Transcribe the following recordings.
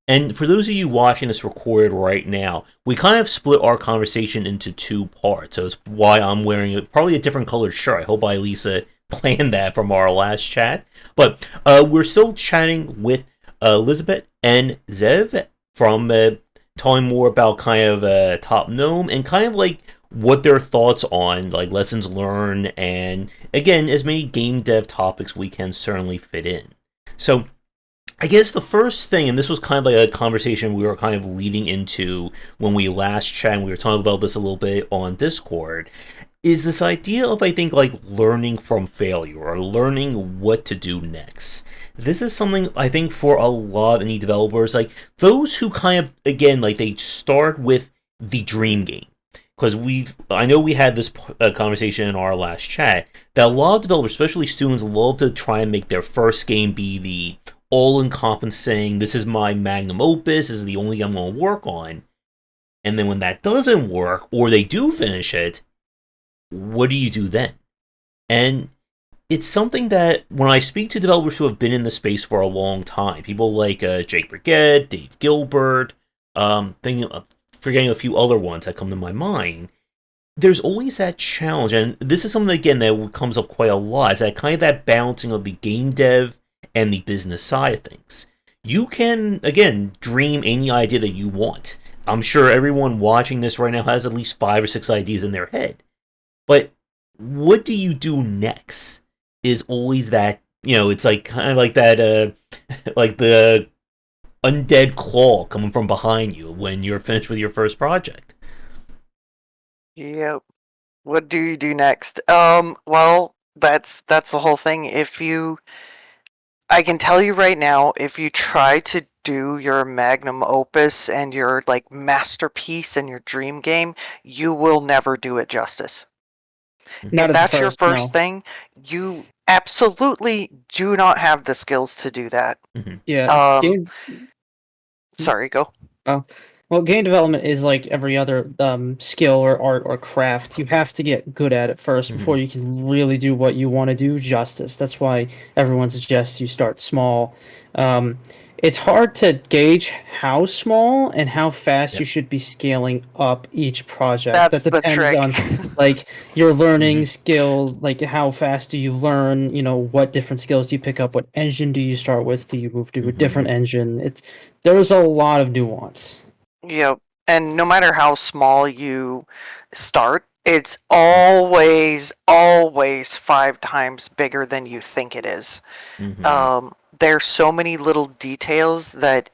And for those of you watching this recorded right now, we kind of split our conversation into two parts. So it's why I'm wearing probably a different colored shirt. I hope I, Lisa, planned that from our last chat. But we're still chatting with Lizabet and Zev from talking more about kind of Top Gnome and kind of like what their thoughts on like lessons learned and again as many game dev topics we can certainly fit in. So I guess the first thing, and this was kind of like a conversation we were kind of leading into when we last chatted, and we were talking about this a little bit on Discord, is this idea of, I think, like learning from failure or learning what to do next. This is something I think for a lot of indie developers, like those who kind of, again, like they start with the dream game. Because I know we had this conversation in our last chat, that a lot of developers, especially students, love to try and make their first game be the all-encompassing, this is my magnum opus, this is the only game I'm going to work on. And then when that doesn't work, or they do finish it, what do you do then? And it's something that when I speak to developers who have been in the space for a long time, people like Jake Brigette, Dave Gilbert, forgetting a few other ones that come to my mind, there's always that challenge, and this is something again that comes up quite a lot, is that kind of that balancing of the game dev and the business side of things. You can, again, dream any idea that you want. I'm sure everyone watching this right now has at least 5 or 6 ideas in their head. But what do you do next is always that, it's like kind of like that, like the undead claw coming from behind you when you're finished with your first project. Yep. What do you do next? Well, that's the whole thing. I can tell you right now, if you try to do your magnum opus and your like masterpiece and your dream game, you will never do it justice. Not If at the that's your first, first no. thing, you absolutely do not have the skills to do that. Mm-hmm. Yeah, Sorry, go. oh, well, game development is like every other skill or art or craft. You have to get good at it first Mm-hmm. before you can really do what you want to do justice. That's why everyone suggests you start small. It's hard to gauge how small and how fast you Yep. should be scaling up each project. That That's the depends trick. on like your learning Mm-hmm. skills, like how fast do you learn, what different skills do you pick up, what engine do you start with, do you move to a Mm-hmm. different engine? There's a lot of nuance. Yep. And no matter how small you start, it's always 5 times bigger than you think it is. Mm-hmm. There's so many little details it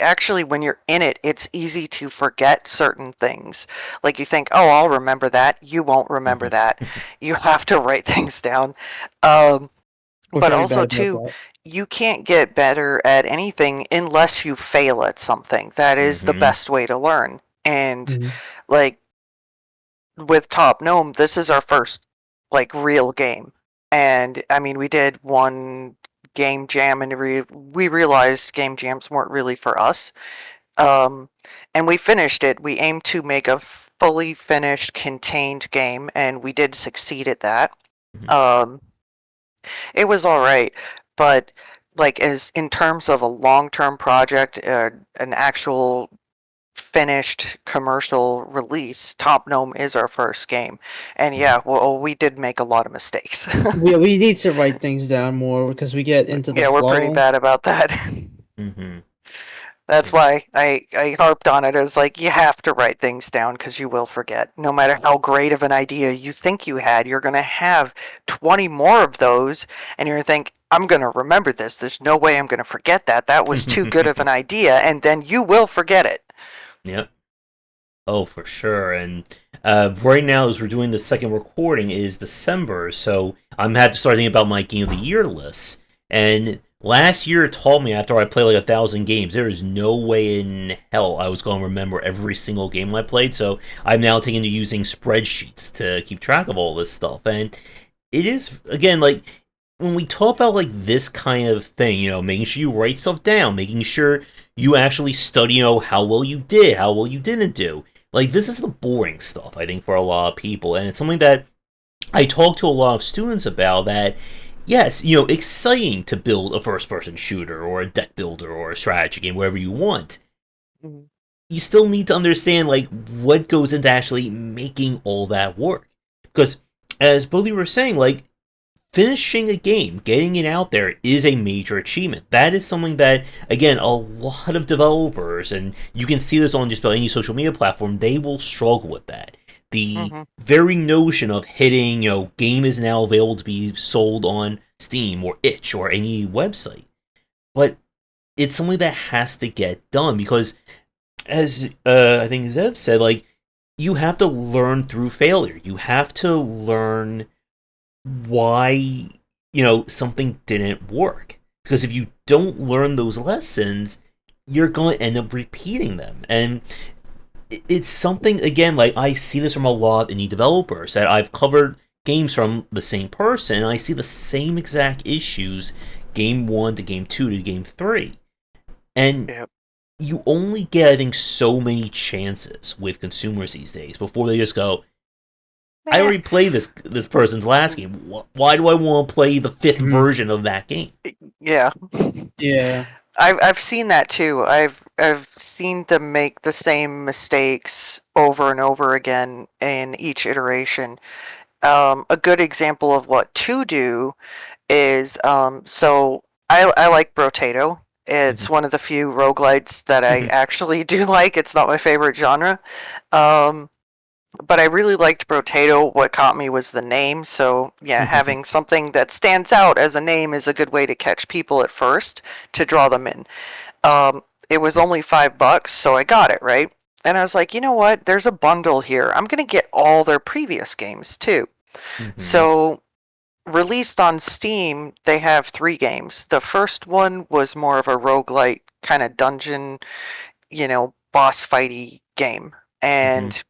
actually, when you're in it, it's easy to forget certain things. Like you think, oh, I'll remember that. You won't remember that. Mm-hmm. You have to write things down. Um, We're but very also, bad about too, that. you can't get better at anything unless you fail at something. That is the Mm-hmm. best way to learn. And Mhm. like with Top Gnome, this is our first like real game. And I mean, we did one game jam, and we realized game jams weren't really for us. Um, and we finished it. We aimed to make a fully finished, contained game, and we did succeed at that. Um, it was all right, but like as in terms of a long-term project, an actual finished commercial release, Top Gnome is our first game. And Mm-hmm. yeah, well, we did make a lot of mistakes. We need to write things down more because we get into the Yeah, we're pretty flow. bad about that. Mm-hmm. That's Yeah. why I harped on it. I was like, you have to write things down because you will forget. No matter how great of an idea you think you had, you're going to have 20 more of those, and you're going to think, I'm going to remember this. There's no way I'm going to forget that. That was too good of an idea, and then you will forget it. Yep. Oh, for sure. And right now, as we're doing the second recording, is December, so I'm had to start thinking about my game of the year list. And last year taught me after I played like 1,000 games, there is no way in hell I was going to remember every single game I played. So I'm now taking to using spreadsheets to keep track of all this stuff. And it is again like when we talk about like this kind of thing, making sure you write stuff down, making sure you actually study, how well you did, how well you didn't do. Like this is the boring stuff, I think, for a lot of people, and it's something that I talk to a lot of students about. That yes, exciting to build a first-person shooter or a deck builder or a strategy game, whatever you want. Mhm. You still need to understand like what goes into actually making all that work. Because as both of you were saying, like finishing a game, getting it out there is a major achievement. That is something that, again, a lot of developers, and you can see this on just about any social media platform, they will struggle with that. The Mhm. very notion of hitting, game is now available to be sold on Steam or Itch or any website. But it's something that has to get done because, as I think Zev said, like, you have to learn through failure. You have to learn why something didn't work, because if you don't learn those lessons you're going to end up repeating them. And it's something, again, like I see this from a lot of indie developers that I've covered games from the same person, and I see the same exact issues game 1 to game 2 to game 3. And Yep. you only get, I think, so many chances with consumers these days before they just go, I Meh. already played this person's last game. Why do I want to play the fifth Mhm. version of that game? Yeah. Yeah. I've seen that too. I've seen them make the same mistakes over and over again in each iteration. A good example of what to do is so I like Brotato. It's Mhm. one of the few roguelites that I actually do like. It's not my favorite genre. Um, but I really liked Brotato. What caught me was the name. So yeah, having something that stands out as a name is a good way to catch people at first to draw them in. It was only $5, so I got it, right? And I was like, you know what? There's a bundle here. I'm gonna get all their previous games too. Mhm. So released on Steam, they have 3 games. The first one was more of a roguelite kind of dungeon, boss fighty game. Mhm. And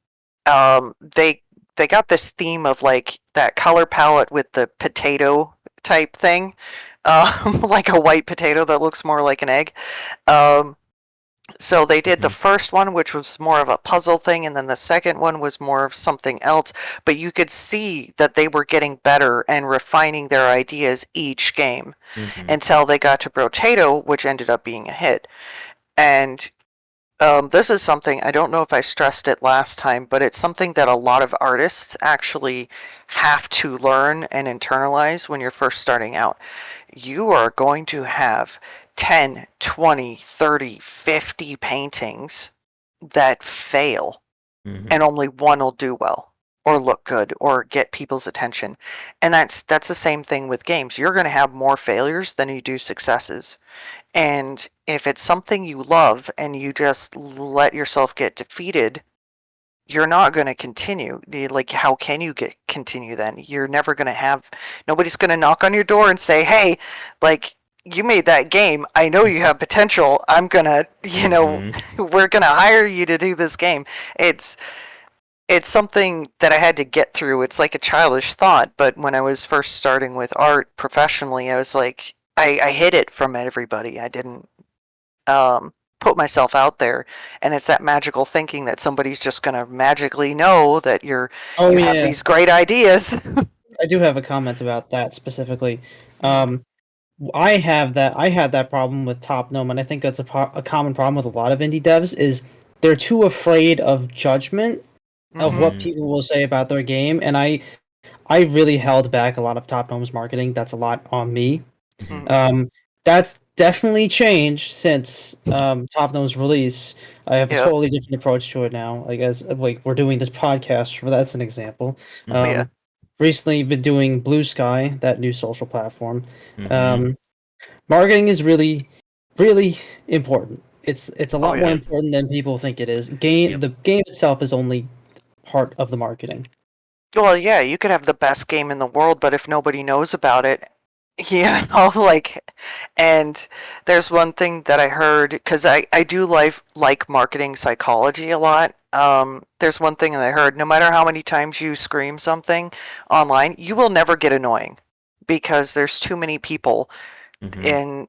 they got this theme of like that color palette with the potato type thing, like a white potato that looks more like an egg. Um, so they did the Mhm. first one, which was more of a puzzle thing, and then the second one was more of something else. But you could see that they were getting better and refining their ideas each game Mhm. until they got to Brotato, which ended up being a hit. And this is something, I don't know if I stressed it last time, but it's something that a lot of artists actually have to learn and internalize when you're first starting out. You are going to have 10, 20, 30, 50 paintings that fail, Mhm. and only one will do well or look good or get people's attention. And that's the same thing with games. You're going to have more failures than you do successes. And if it's something you love and you just let yourself get defeated, you're not going to continue. Like, how can you continue then? You're never going to have, nobody's going to knock on your door and say, hey, like, you made that game. I know you have potential. I'm going to, Mhm. we're going to hire you to do this game. It's, it's something that I had to get through. It's like a childish thought, but when I was first starting with art professionally, I was like, I hid it from everybody. I didn't put myself out there, and it's that magical thinking that somebody's just going to magically know that Oh you have yeah. these great ideas. I do have a comment about that specifically. Mhm. Um, I have that. I had that problem with Top Gnome, and I think that's a common problem with a lot of indie devs. Is they're too afraid of judgment of Mhm. what Mhm. people will say about their game, and I really held back a lot of Top Gnome's marketing. That's a lot on me. Mhm. Mhm. That's definitely changed since Top Gnome's release. I have a Yep. totally different approach to it now. Like as like we're doing this podcast, for that's an example. Mhm. Yeah. Recently been doing Blue Sky, that new social platform. Mhm. Um, Marketing is really, really important. It's a Oh lot more yeah. Yep. important than people think it is. Yep. The game itself is only part of the marketing. Well, yeah, you could have the best game in the world, but if nobody knows about it, like, and there's one thing that I heard, because I do like marketing psychology a lot. There's one thing that I heard, no matter how many times you scream something online, you will never get annoying because there's too many people. Mhm. And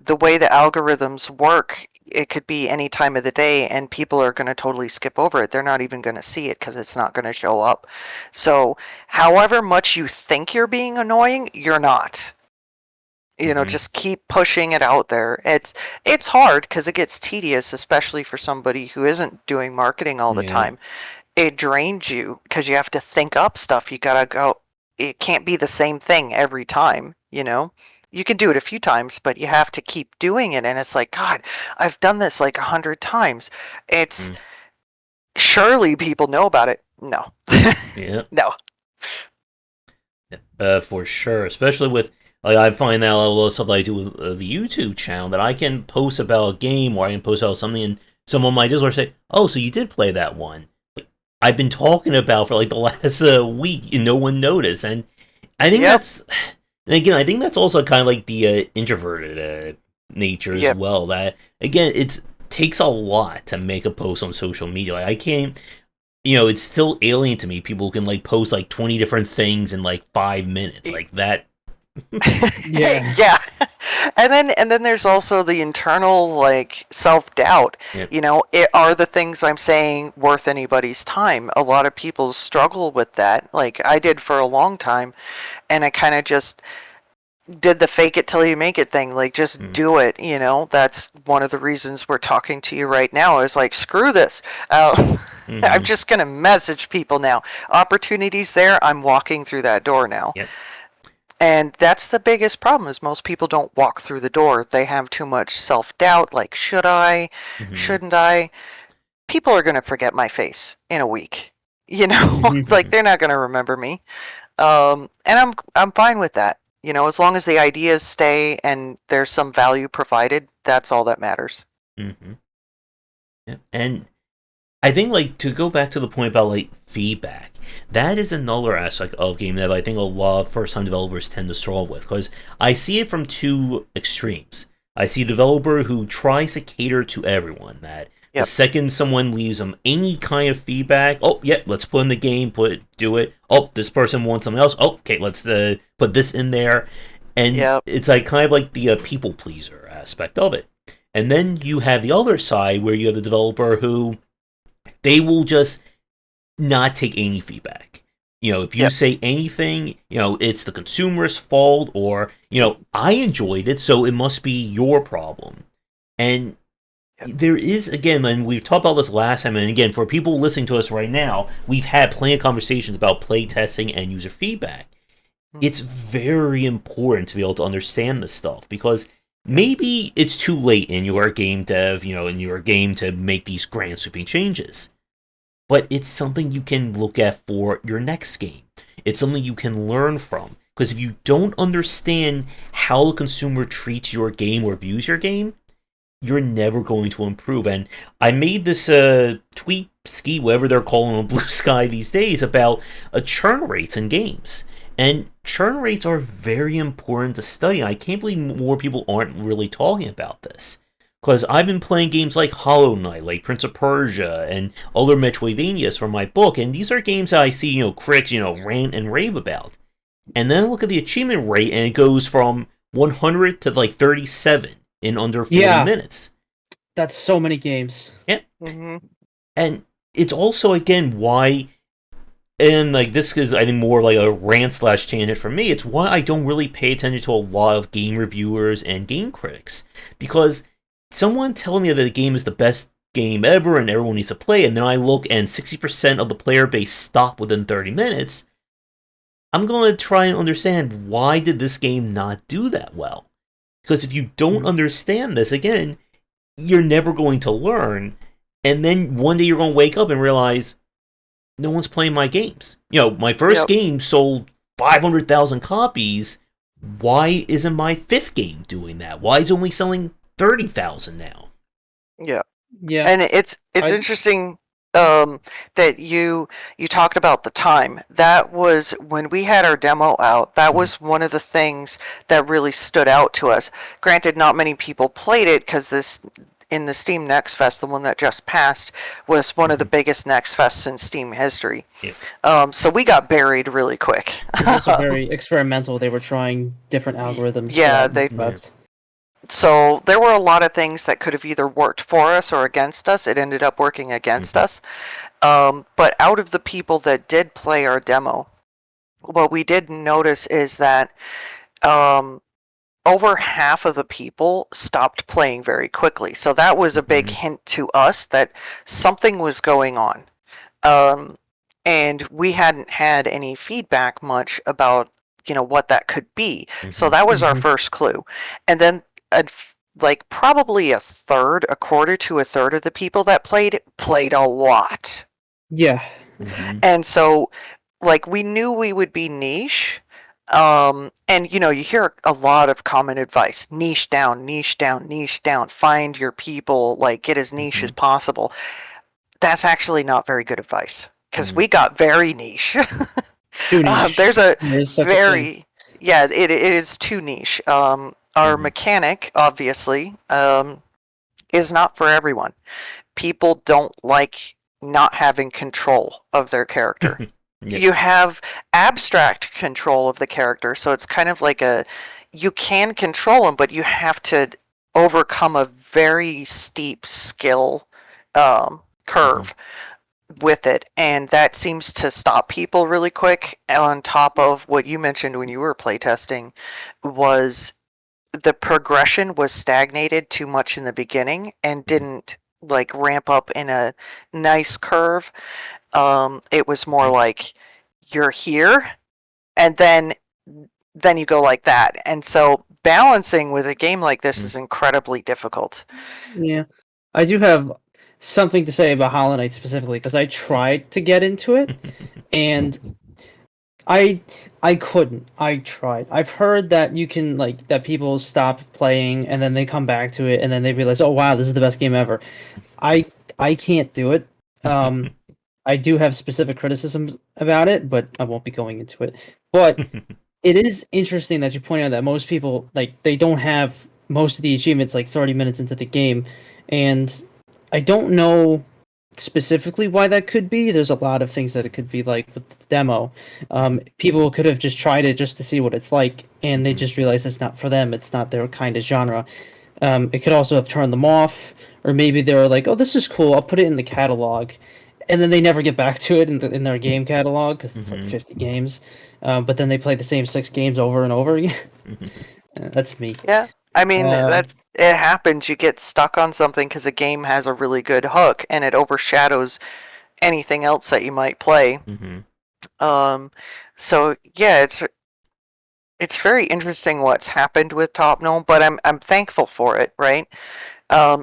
the way the algorithms work, it could be any time of the day and people are going to totally skip over it. They're not even going to see it because it's not going to show up. So however much you think you're being annoying, you're not. Mhm. just keep pushing it out there. It's hard because it gets tedious, especially for somebody who isn't doing marketing all the Yeah. time. It drains you because you have to think up stuff. You gotta go. It can't be the same thing every time. You can do it a few times, but you have to keep doing it. And it's like, God, I've done this like 100 times. It's Mm. surely people know about it. No, Yeah. no. For sure. Especially with, like, I find that a lot of stuff that I do with the YouTube channel, that I can post about a game, or I can post about something, and someone might just say, "Oh, so you did play that one?" Like, I've been talking about for like the last week, and no one noticed. And I think Yep. that's, and again, I think that's also kind of like the introverted nature as Yep. well. That again, it takes a lot to make a post on social media. Like, I can't, it's still alien to me. People who can like post like 20 different things in like 5 minutes, like that. Yeah. Yeah. And then there's also the internal like self-doubt. Yep. Are the things I'm saying worth anybody's time? A lot of people struggle with that. Like I did for a long time, and I kind of just did the fake it till you make it thing. Like just Mm. do it. That's one of the reasons we're talking to you right now. Is like screw this. I'm Mm-hmm. just gonna message people now. Opportunities there. I'm walking through that door now. Yep. And that's the biggest problem is most people don't walk through the door. They have too much self-doubt, like should I? Mm-hmm. Shouldn't I? People are going to forget my face in a week. Mhm. Like Mm-hmm. they're not going to remember me. And I'm fine with that. As long as the ideas stay and there's some value provided, that's all that matters. Mm-hmm. Yep. And I think, like, to go back to the point about like feedback, that is another aspect of game that I think a lot of first-time developers tend to struggle with, because I see it from two extremes. I see a developer who tries to cater to everyone. That the Yep. second someone leaves them any kind of feedback, oh yeah, let's put in the game, do it. Oh, this person wants something else. Oh, okay, let's put this in there, and Yep. it's like kind of like the people pleaser aspect of it. And then you have the other side where you have the developer who they will just not take any feedback. If you Yep. say anything, it's the consumer's fault, or, I enjoyed it, so it must be your problem. And Yep. there is, again, and we've talked about this last time, and again, for people listening to us right now, we've had plenty of conversations about playtesting and user feedback. It's very important to be able to understand this stuff, because maybe it's too late in your game dev, in your game to make these grand sweeping changes, but it's something you can look at for your next game. It's something you can learn from. Because if you don't understand how the consumer treats your game or views your game, you're never going to improve. And I made this tweet, ski, whatever they're calling on Blue Sky these days, about churn rates in games. And churn rates are very important to study. I can't believe more people aren't really talking about this. Because I've been playing games like Hollow Knight, like Prince of Persia, and other Metroidvanias from my book, and these are games that I see, critics, rant and rave about. And then I look at the achievement rate, and it goes from 100 to like 37 in under 40 Yeah, minutes. that's so many games. Yeah. Mm-hmm. And it's also, again, why, and like this is, I think, more like a rant slash tangent for me, it's why I don't really pay attention to a lot of game reviewers and game critics. Because someone telling me that the game is the best game ever and everyone needs to play, and then I look and 60% of the player base stop within 30 minutes, I'm going to try and understand, why did this game not do that well? Because if you don't understand this, again, you're never going to learn, and then one day you're going to wake up and realize, no one's playing my games. My first Yep. game sold 500,000 copies. Why isn't my fifth game doing that? Why is it only selling 30,000 now? Yeah. Yeah. And it's I- interesting that you talked about the time. That was when we had our demo out. That was one of the things that really stood out to us. Granted, not many people played it because this in the Steam Next Fest, the one that just passed, was one of the biggest Next Fests in Steam history. Yeah. So we got buried really quick. It was also very experimental. They were trying different algorithms Yeah, throughout they the West. So there were a lot of things that could have either worked for us or against us. It ended up working against us. But out of the people that did play our demo, what we did notice is that over half of the people stopped playing very quickly. So that was a big hint to us that something was going on. And we hadn't had any feedback much about, what that could be. So that was our first clue. And then like probably a quarter to a third of the people that played a lot. Yeah. And so like we knew we would be niche. And you hear a lot of common advice: niche down, niche down, niche down, find your people, like get as niche as possible. That's actually not very good advice, because we got very niche. Too niche. There's a There's such a thing. very, yeah, it is too niche. Our mechanic, obviously, is not for everyone. People don't like not having control of their character. Yep. You have abstract control of the character, so it's kind of like you can control them, but you have to overcome a very steep skill curve with it, and that seems to stop people really quick. On top of what you mentioned when you were playtesting, was the progression was stagnated too much in the beginning and didn't like ramp up in a nice curve. It was more like you're here, and then you go like that. And so balancing with a game like this is incredibly difficult. Yeah. I do have something to say about Hollow Knight specifically, because I tried to get into it, and I couldn't. I tried. I've heard that you can that people stop playing and then they come back to it and then they realize, oh wow, this is the best game ever. I can't do it. I do have specific criticisms about it, but I won't be going into it. But it is interesting that you point out that most people they don't have most of the achievements 30 minutes into the game, and I don't know specifically why that could be. There's a lot of things that it could be like with the demo. People could have just tried it just to see what it's like, and they just realized it's not for them. It's not their kind of genre. It could also have turned them off, or maybe they were like, "Oh, this is cool. I'll put it in the catalog," and then they never get back to it in their game catalog because it's 50 games. But then they play the same 6 games over and over again. That's me. Yeah, I mean it happens. You get stuck on something because a game has a really good hook, and it overshadows anything else that you might play. So yeah, it's very interesting what's happened with Top Gnome, but I'm thankful for it, right?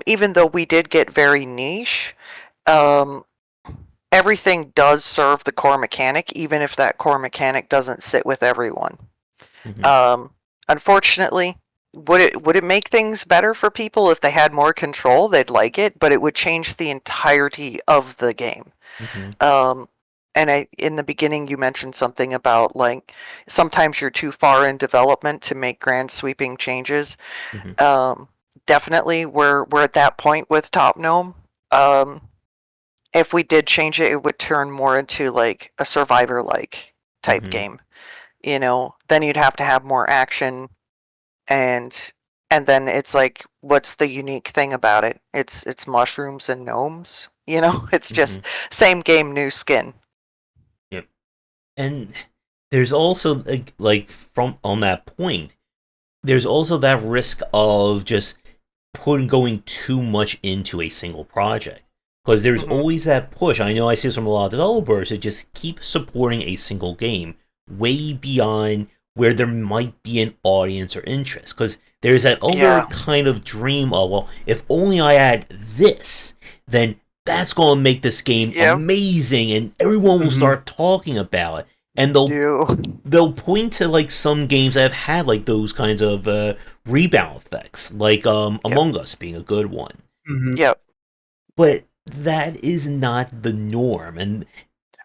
Even though we did get very niche, everything does serve the core mechanic, even if that core mechanic doesn't sit with everyone. Unfortunately, would it make things better for people if they had more control? They'd like it, but it would change the entirety of the game. And in the beginning, you mentioned something about sometimes you're too far in development to make grand sweeping changes. Definitely, we're at that point with Top Gnome. If we did change it, it would turn more into a survivor-like type game. Then you'd have to have more action, and then it's what's the unique thing about it? It's mushrooms and gnomes. It's just same game, new skin. Yep. And there's also from on that point, there's also that risk of just going too much into a single project. Because there's always that push. I know I see this from a lot of developers to just keep supporting a single game way beyond where there might be an audience or interest. Because there's that other kind of dream of, well, if only I add this, then that's going to make this game amazing and everyone will start talking about it. And they'll point to some games that have had those kinds of rebound effects, Among Us being a good one. Yep. But that is not the norm, and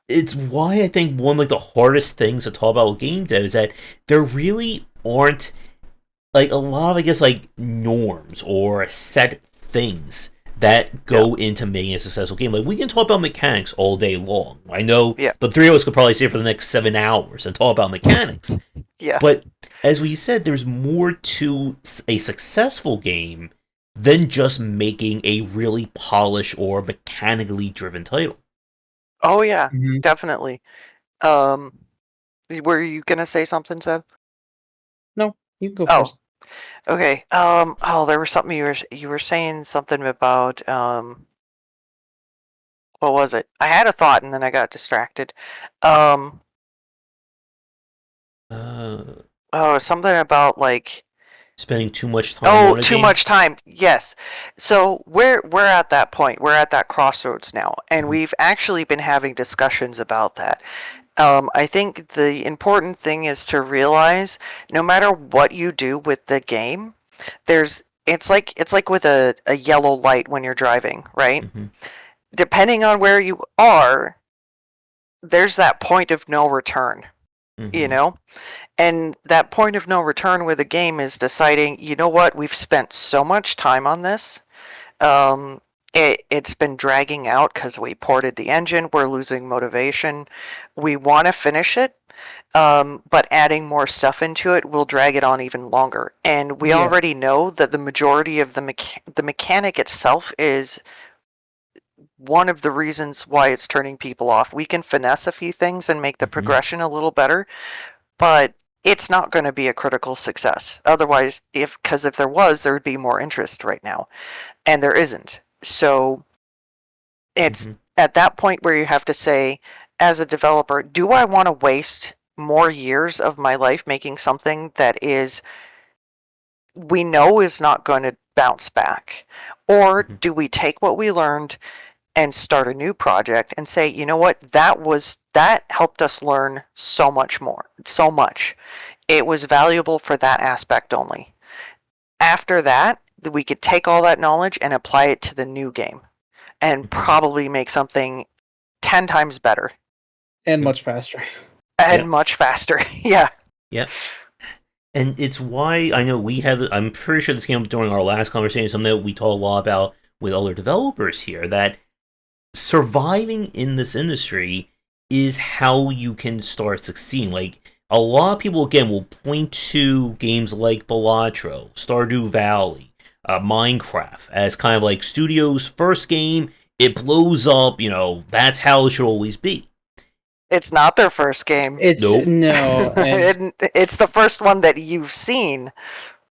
it's why I think one of the hardest things to talk about with game dev is that there really aren't a lot of, I guess, norms or set things that go into making a successful game. We can talk about mechanics all day long. I know the three of us could probably sit for the next 7 hours and talk about mechanics. But as we said, there's more to a successful game than just making a really polished or mechanically driven title. Oh yeah, definitely. Were you gonna say something, Zev? No, you can go first. Okay. There was something you were saying something about what was it? I had a thought and then I got distracted. Um. Uh, Oh, something about like. Spending too much time Oh, on a too game. much time. Yes. So we're at that point. We're at that crossroads now, and Mhm. we've actually been having discussions about that. I think the important thing is to realize no matter what you do with the game, it's like with a yellow light when you're driving, right? Mhm. Depending on where you are, there's that point of no return, you Mhm. know? And that point of no return with a game is deciding, you know what, we've spent so much time on this. Um, it's been dragging out because we ported the engine, we're losing motivation. We want to finish it, but adding more stuff into it will drag it on even longer. And we Yeah. already know that the majority of the mechanic itself is one of the reasons why it's turning people off. We can finesse a few things and make the Mhm. progression a little better, but it's not going to be a critical success. Otherwise, because if there was, there would be more interest right now, and there isn't. So it's Mhm. at that point where you have to say, as a developer, do I want to waste more years of my life making something that is we know is not going to bounce back? Or Mhm. do we take what we learned and start a new project and say, you know what, that helped us learn so much more, so much. It was valuable for that aspect only. After that, we could take all that knowledge and apply it to the new game and Mhm. probably make something 10 times better And Yep. much faster. and Yep. much faster. Yeah. Yep. And it's why I know we have. I'm pretty sure this came up during our last conversation. Something that we talk a lot about with other developers here. That surviving in this industry is how you can start succeeding. Like a lot of people again will point to games like Balatro, Stardew Valley, Minecraft as kind of like studio's first game. It blows up. That's how it should always be. It's not their first game. It's Nope. no, and It's the first one that you've seen.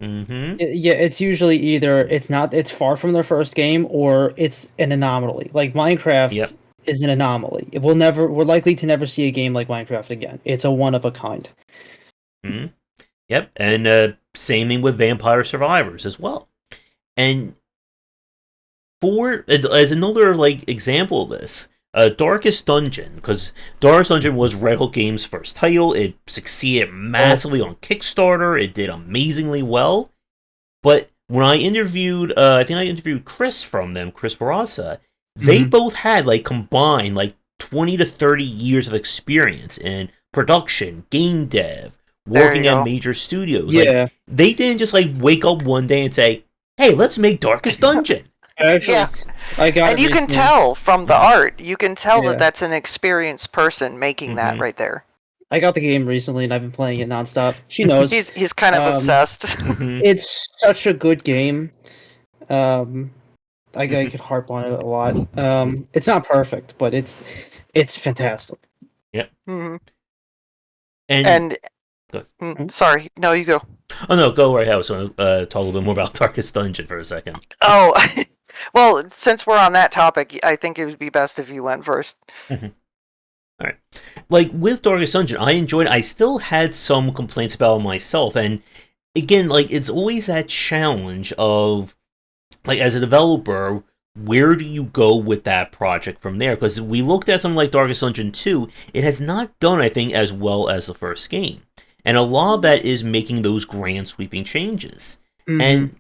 Mm-hmm. yeah, it's usually either it's far from their first game or it's an anomaly. Like Minecraft Yep. is an anomaly. We're likely to never see a game like Minecraft again. It's a one of a kind. Mm-hmm. Yep. And same thing with Vampire Survivors as well. And for as another like example of this, Darkest Dungeon, because Darkest Dungeon was Red Hook Games' first title. It succeeded Oh, massively on Kickstarter. It did amazingly well. But when I think I interviewed Chris from them, Chris Barasa. They mhm. both had like combined like 20 to 30 years of experience in production, game dev, There you working at go. major studios. Like Yeah, they didn't just like wake up one day and say, "Hey, let's make Darkest Dungeon." Yeah. actually, I got And it you can recently. tell from the Mhm. art, you can tell that Yeah, that's an experienced person making that Mhm. right there. I got the game recently and I've been playing it nonstop. She knows. He's kind of Um, obsessed. Mhm. it's such a good game. Um, I could harp on it a lot. It's not perfect, but it's fantastic. Yep. hmm And And go- Hmm? sorry, no, you go. oh no, go right ahead. I was going to talk a little bit more about Darkest Dungeon for a second. Oh, well, since we're on that topic, I think it would be best if you went first. Mhm. All right. Like with Darkest Dungeon, I enjoyed it. I still had some complaints about it myself, and again, like it's always that challenge of like as a developer, where do you go with that project from there? Because we looked at something like Darkest Dungeon 2, it has not done, I think, as well as the first game. And a lot of that is making those grand sweeping changes. Hmm. And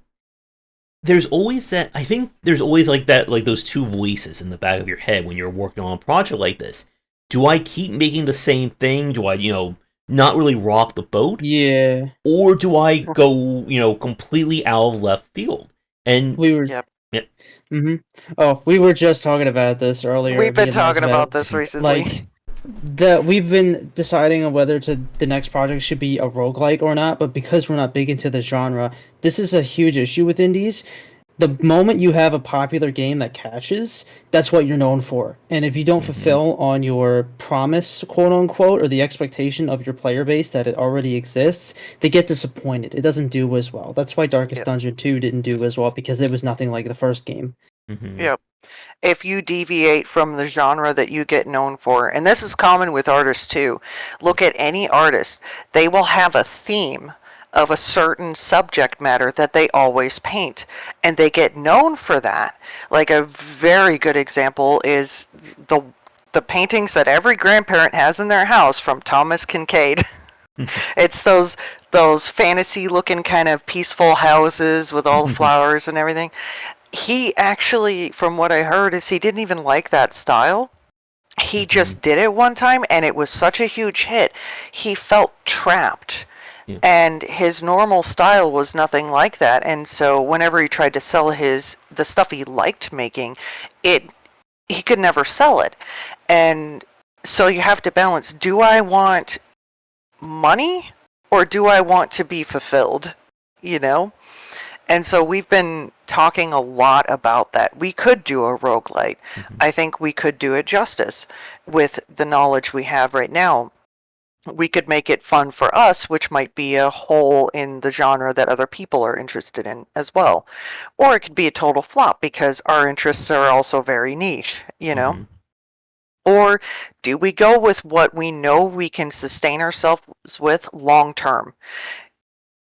there's always that I think there's always like that like those two voices in the back of your head when you're working on a project like this. Do I keep making the same thing? Do I, not really rock the boat? Yeah, Or do I go, completely out of left field? And we were. Yep. yeah, Hmm. Oh, we were just talking about this earlier. We've Me been and talking Lizabet. about this recently. Like we've been deciding on whether the next project should be a roguelike or not. But because we're not big into the genre, this is a huge issue with indies. The moment you have a popular game that catches, that's what you're known for. And if you don't fulfill on your promise, quote unquote, or the expectation of your player base that it already exists, they get disappointed. It doesn't do as well. That's why Darkest Yep. Dungeon 2 didn't do as well, because it was nothing like the first game. Yep. If you deviate from the genre that you get known for, and this is common with artists too, look at any artist, they will have a theme of a certain subject matter that they always paint, and they get known for that. Like a very good example is the paintings that every grandparent has in their house from Thomas Kincaid. It's those fantasy looking kind of peaceful houses with all the flowers and everything. He actually, from what I heard, is he didn't even like that style. He just did it one time, and it was such a huge hit. He felt trapped, and his normal style was nothing like that. And so, whenever he tried to sell the stuff he liked making, he could never sell it. And so, you have to balance: do I want money, or do I want to be fulfilled? You know. And so we've been talking a lot about that. We could do a roguelite. I think we could do it justice with the knowledge we have right now. We could make it fun for us, which might be a hole in the genre that other people are interested in as well. Or it could be a total flop because our interests are also very niche, you know? Or do we go with what we know we can sustain ourselves with long term?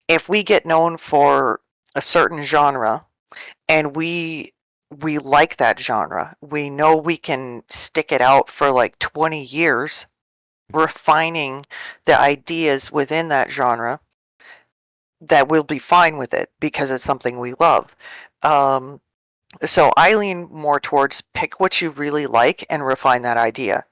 If we get known for a certain genre and we like that genre, we know we can stick it out for like 20 years refining the ideas within that genre, that we'll be fine with it because it's something we love. So I lean more towards pick what you really like and refine that idea.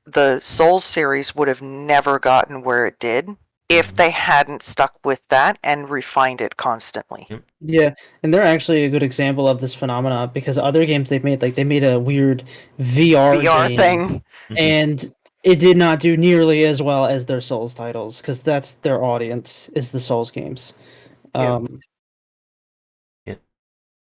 The Souls series would have never gotten where it did if they hadn't stuck with that and refined it constantly. Yeah, and they're actually a good example of this phenomena because other games they've made, like they made a weird VR game, thing. and it did not do nearly as well as their Souls titles because that's their audience is the Souls games.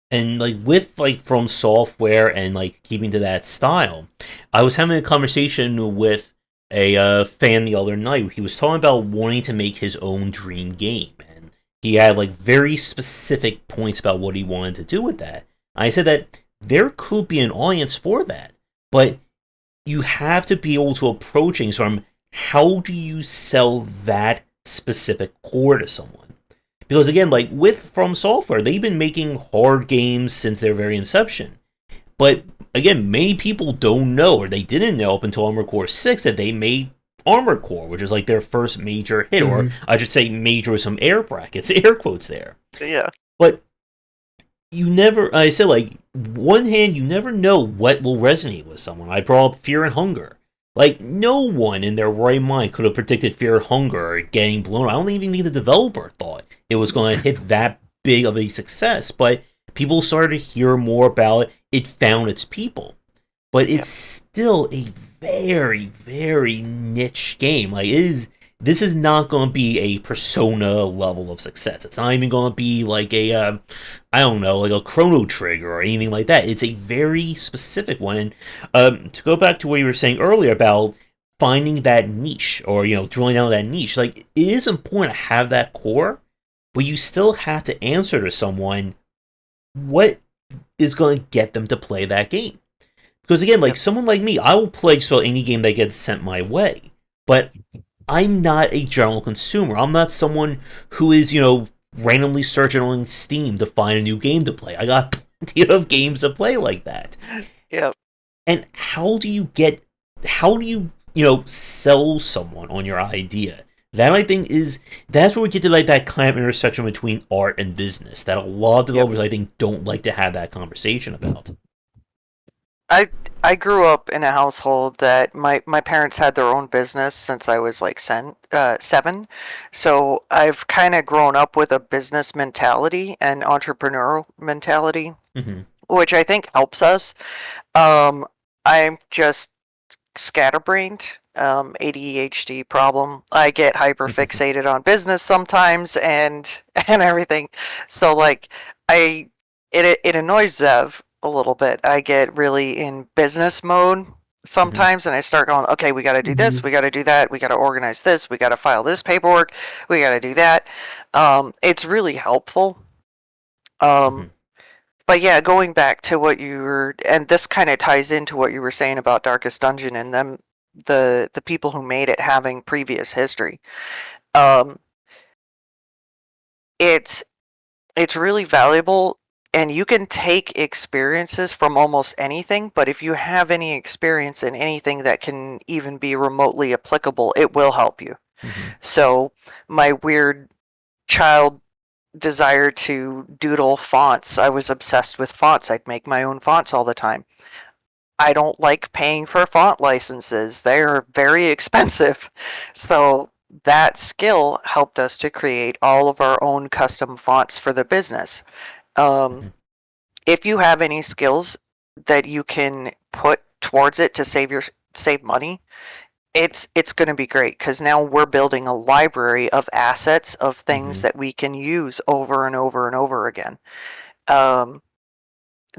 And like with like From Software and like keeping to that style, I was having a conversation with a fan the other night. He was talking about wanting to make his own dream game, and he had like very specific points about what he wanted to do with that. I said that there could be an audience for that, but you have to be able to approach things from how do you sell that specific core to someone. Because again, like with From Software, they've been making hard games since their very inception. But again, many people don't know, or they didn't know up until Armored Core 6 that they made Armored Core, which is like their first major hit, or I should say major with some air brackets, air quotes there. Yeah. But you never, I said like, one hand, you never know what will resonate with someone. I brought up Fear and Hunger. Like, no one in their right mind could have predicted Fear and Hunger getting blown. I don't even think the developer thought it was going to hit that big of a success. But people started to hear more about it. It found its people. But it's still a very, very niche game. Like, this is not going to be a Persona level of success. It's not even going to be like a, I don't know, like a Chrono Trigger or anything like that. It's a very specific one. And to go back to what you were saying earlier about finding that niche, or, you know, drilling down that niche, like, it is important to have that core, but you still have to answer to someone what is going to get them to play that game. Because again, like, someone like me, I will play just about any game that gets sent my way. But I'm not a general consumer. I'm not someone who is, you know, randomly searching on Steam to find a new game to play. I got plenty of games to play like that. Yep. And how do you, you know, sell someone on your idea? That, I think, that's where we get to like that kind of intersection between art and business that a lot of developers, I think, don't like to have that conversation about. I grew up in a household that my parents had their own business since I was like 7. So I've kind of grown up with a business mentality and entrepreneurial mentality, which I think helps us. I'm just scatterbrained, ADHD problem. I get hyper fixated on business sometimes and everything. So like I it annoys Zev a little bit. I get really in business mode sometimes, and I start going, okay, we got to do this, we got to do that, we got to organize this, we got to file this paperwork, we got to do that. It's really helpful. But yeah, going back to what you were, and this kind of ties into what you were saying about Darkest Dungeon and them, the people who made it having previous history. Um, it's really valuable, and you can take experiences from almost anything. But if you have any experience in anything that can even be remotely applicable, it will help you. So my weird child desire to doodle fonts. I was obsessed with fonts. I'd make my own fonts all the time. I don't like paying for font licenses. They're very expensive. So that skill helped us to create all of our own custom fonts for the business. If you have any skills that you can put towards it to save money, it's going to be great, because now we're building a library of assets of things that we can use over and over and over again.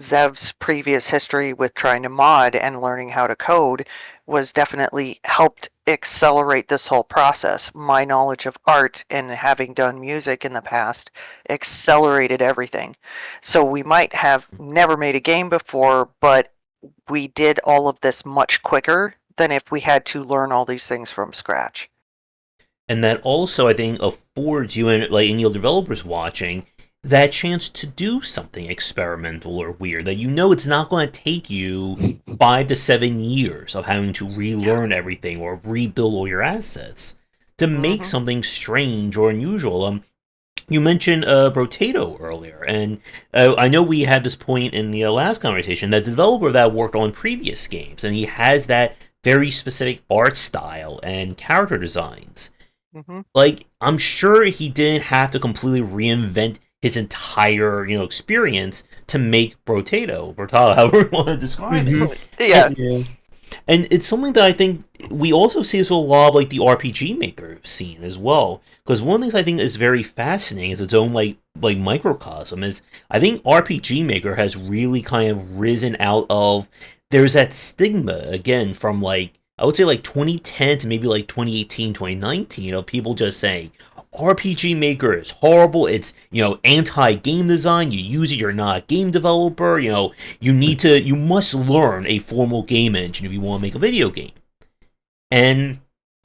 Zev's previous history with trying to mod and learning how to code was definitely helped accelerate this whole process. My knowledge of art and having done music in the past accelerated everything. So we might have never made a game before, but we did all of this much quicker than if we had to learn all these things from scratch. And that also, I think, affords you and like any developers watching that chance to do something experimental or weird that you know it's not going to take you 5 to 7 years of having to relearn everything or rebuild all your assets to make something strange or unusual. You mentioned Brotato earlier, and I know we had this point in the last conversation that the developer that worked on previous games, and he has that very specific art style and character designs. Like, I'm sure he didn't have to completely reinvent his entire, experience to make Brotato, however you want to describe it. Yeah. And it's something that I think we also see as a lot of like the RPG Maker scene as well. Because one of the things I think is very fascinating is its own like microcosm is I think RPG Maker has really kind of risen out of there's that stigma again from like I would say like 2010 to maybe like 2018, 2019 of people just saying RPG Maker is horrible. It's, anti-game design. You use it, you're not a game developer. You must learn a formal game engine if you want to make a video game. And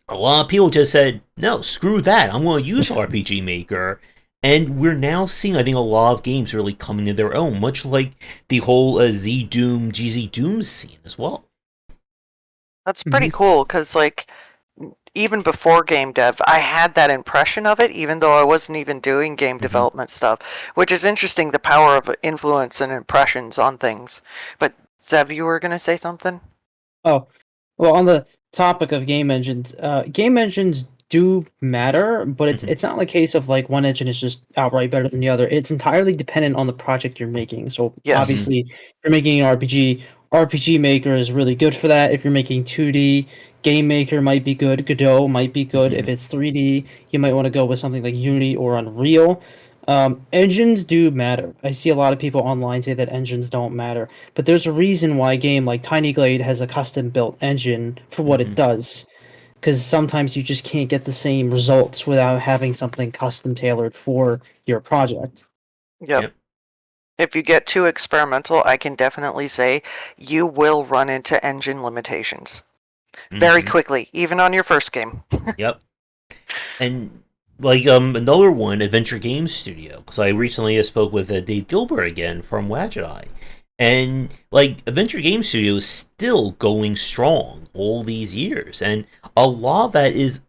a lot of people just said, no, screw that. I'm going to use RPG Maker. And we're now seeing, I think, a lot of games really coming to their own, much like the whole Z Doom, GZ Doom scene as well. That's pretty cool, because, like, even before game dev, I had that impression of it, even though I wasn't even doing game development stuff, which is interesting, the power of influence and impressions on things. But, Zev, you were going to say something? Oh, well, on the topic of game engines do matter, but it's not a case of like one engine is just outright better than the other. It's entirely dependent on the project you're making. So obviously, if you're making an RPG Maker is really good for that. If you're making 2D, Game Maker might be good. Godot might be good. If it's 3D, you might want to go with something like Unity or Unreal. Engines do matter. I see a lot of people online say that engines don't matter, but there's a reason why a game like Tiny Glade has a custom built engine for what it does. Because sometimes you just can't get the same results without having something custom tailored for your project. Yep. If you get too experimental, I can definitely say you will run into engine limitations very quickly, even on your first game. Yep. And like another one, Adventure Games Studio, because I recently spoke with Dave Gilbert again from Wadget, and like Adventure Games Studio is still going strong all these years, and a lot of that is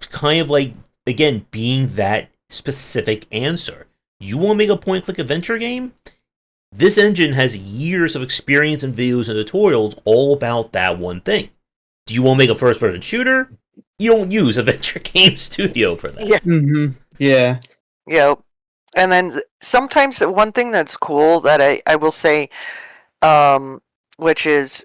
kind of like again being that specific answer. You want to make a point-click adventure game? This engine has years of experience and videos and tutorials all about that one thing. Do you want to make a first-person shooter? You don't use Adventure Game Studio for that. Yeah. Yep. And then sometimes one thing that's cool that I will say, which is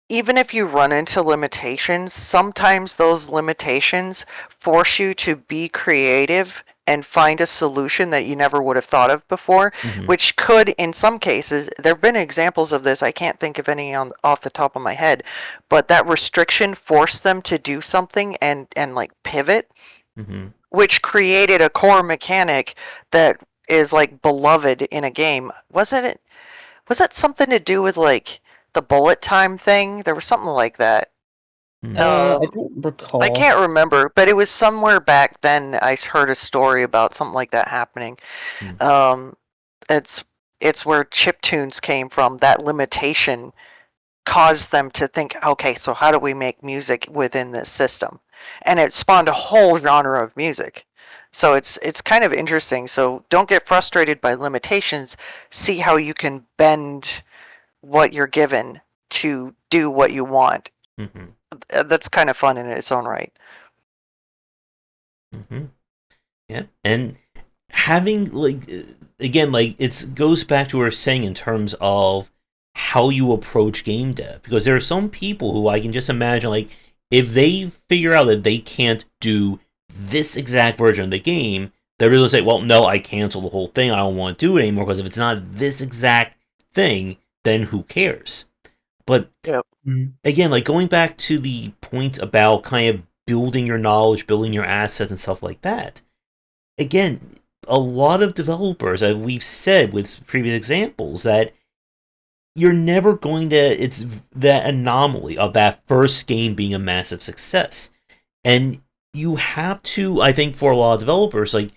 even if you run into limitations, sometimes those limitations force you to be creative and find a solution that you never would have thought of before, Mhm. which could, in some cases, there have been examples of this. I can't think of any off the top of my head, but that restriction forced them to do something and like pivot, Mhm. which created a core mechanic that is like beloved in a game. Wasn't it? Was that something to do with like the bullet time thing? There was something like that. Mhm. I Um, don't I recall. can't remember, but it was somewhere back then. I heard a story about something like that happening. Mhm. Um, it's it's where chiptunes came from. That limitation caused them to think, okay, so how do we make music within this system? And it spawned a whole genre of music. So it's kind of interesting. So don't get frustrated by limitations. See how you can bend what you're given to do what you want. Mhm. That's kind of fun in its own right. Mhm. Yeah, and having again, like it goes back to what we were saying in terms of how you approach game dev, because there are some people who I can just imagine, like, if they figure out that they can't do this exact version of the game, they're really say, well, no, I cancel the whole thing, I don't want to do it anymore, because if it's not this exact thing, then who cares? But Yep. again, like going back to the point about kind of building your knowledge, building your assets and stuff like that, again, a lot of developers, as we've said with previous examples, that you're never going to, it's that anomaly of that first game being a massive success. And you have to, I think, for a lot of developers, like,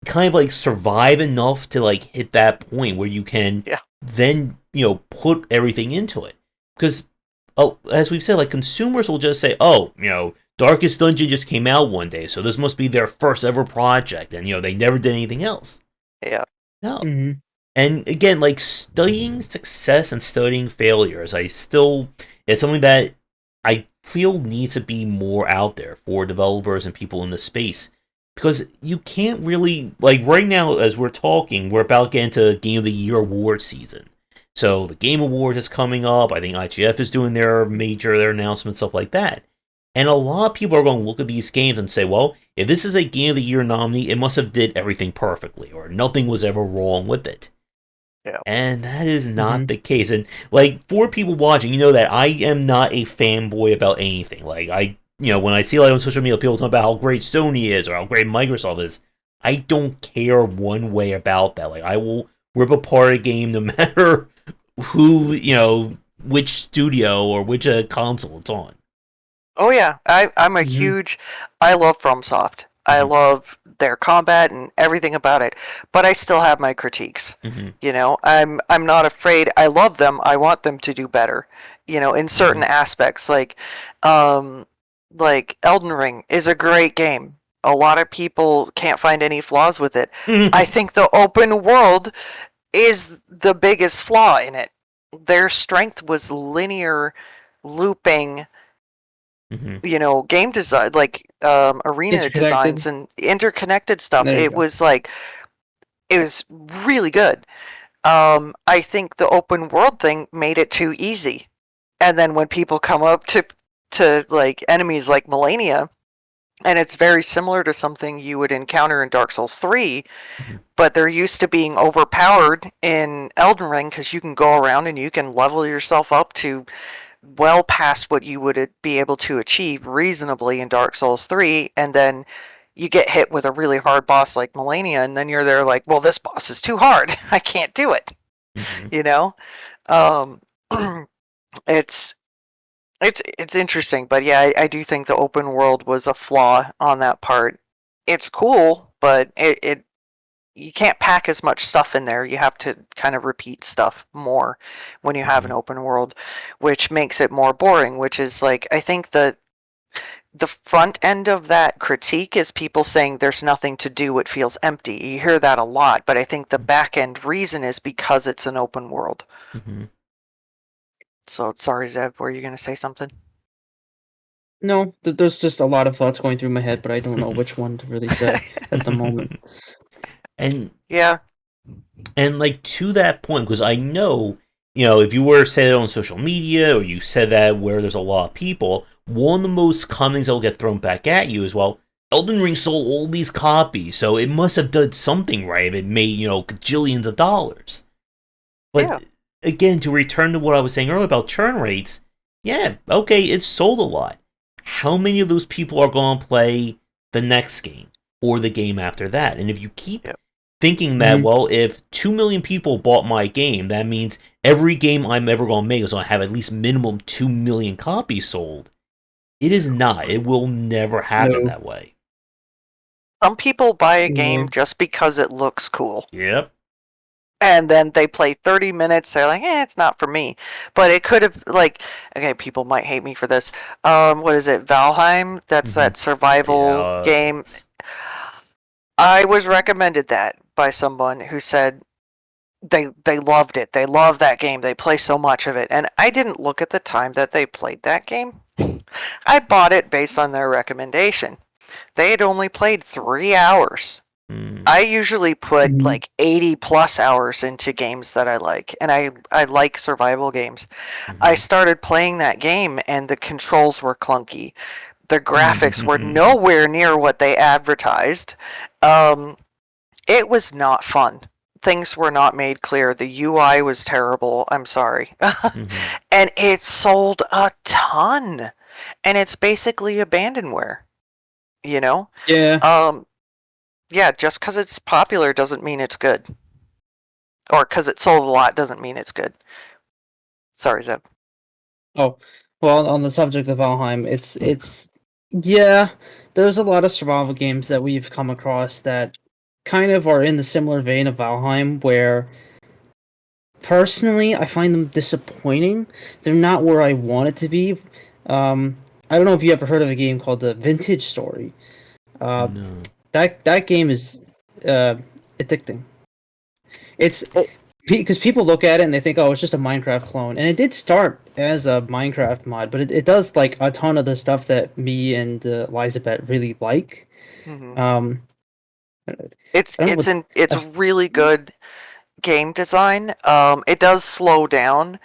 kind of like survive enough to like hit that point where you can Yeah. then, put everything into it. Because, oh, as we've said, like, consumers will just say, oh, Darkest Dungeon just came out one day, so this must be their first ever project, and they never did anything else. Yeah. No. Mm-hmm. And again, like, studying success and studying failures, it's something that I feel needs to be more out there for developers and people in the space. Because you can't really, like, right now, as we're talking, we're about to get into Game of the Year award season. So the Game Awards is coming up. I think IGF is doing their announcements, stuff like that. And a lot of people are going to look at these games and say, well, if this is a Game of the Year nominee, it must have did everything perfectly, or nothing was ever wrong with it. Yeah. And that is not Mhm. the case. And like, for people watching, you know that I am not a fanboy about anything. Like, when I see, like, on social media people talking about how great Sony is or how great Microsoft is, I don't care one way about that. Like, I will rip apart a game no matter who, which studio or which console it's on. Oh yeah, I'm a Mhm. huge. I love FromSoft. I Mhm. love their combat and everything about it, but I still have my critiques. Mm-hmm. I'm not afraid. I love them. I want them to do better. In certain aspects, um, like Elden Ring is a great game. A lot of people can't find any flaws with it. I think the open world is the biggest flaw in it. Their strength was linear looping, game design, like arena Interconnected. designs and interconnected stuff. There you It go. was like it was really good. I think the open world thing made it too easy. And then when people come up to like enemies like Melania, and it's very similar to something you would encounter in Dark Souls 3, but they're used to being overpowered in Elden Ring because you can go around and you can level yourself up to well past what you would be able to achieve reasonably in Dark Souls 3, and then you get hit with a really hard boss like Melania, and then you're there like, well, this boss is too hard. I can't do it. Mm-hmm. You know, um, it's it's interesting, but yeah, I do think the open world was a flaw on that part. It's cool, but it you can't pack as much stuff in there. You have to kind of repeat stuff more when you have an open world, which makes it more boring, which is like, I think the front end of that critique is people saying there's nothing to do, it feels empty. You hear that a lot, but I think the back end reason is because it's an open world. Mm-hmm. So sorry, Zev, were you going to say something? No, there's just a lot of thoughts going through my head, but I don't know which one to really say at the moment. and Yeah. And like, to that point, because I know, if you were to say that on social media or you said that where there's a lot of people, one of the most common things that will get thrown back at you is, well, Elden Ring sold all these copies, so it must have done something right. It made, gajillions of dollars. Yeah. But again, to return to what I was saying earlier about churn rates, yeah, okay, it sold a lot. How many of those people are going to play the next game or the game after that? And if you keep Yep. thinking that, well, if 2 million people bought my game, that means every game I'm ever going to make is going to have at least minimum 2 million copies sold. It is not. It will never happen No. that way. Some people buy a Yeah. game just because it looks cool. Yep. And then they play 30 minutes, they're like, it's not for me. But it could have, like, okay, people might hate me for this. What is it, Valheim? That's that survival game. Yes. I was recommended that by someone who said they loved it. They love that game. They play so much of it. And I didn't look at the time that they played that game. I bought it based on their recommendation. They had only played 3 hours. I usually put like 80 plus hours into games that I like, and I like survival games. I started playing that game, and the controls were clunky. The graphics were nowhere near what they advertised. It was not fun. Things were not made clear. The UI was terrible. I'm sorry. And it sold a ton. And it's basically abandonware. Yeah. Yeah, just because it's popular doesn't mean it's good. Or because it sold a lot doesn't mean it's good. Sorry, Zeb. Oh, well, on the subject of Valheim, it's yeah, there's a lot of survival games that we've come across that kind of are in the similar vein of Valheim, where personally I find them disappointing. They're not where I want it to be. I don't know if you ever heard of a game called The Vintage Story. No. That game is addicting. It's because people look at it and they think, oh, it's just a Minecraft clone, and it did start as a Minecraft mod, but it does like a ton of the stuff that me and Lizabet really like. Um, It's I don't it's know in it's really good game design. It does slow down,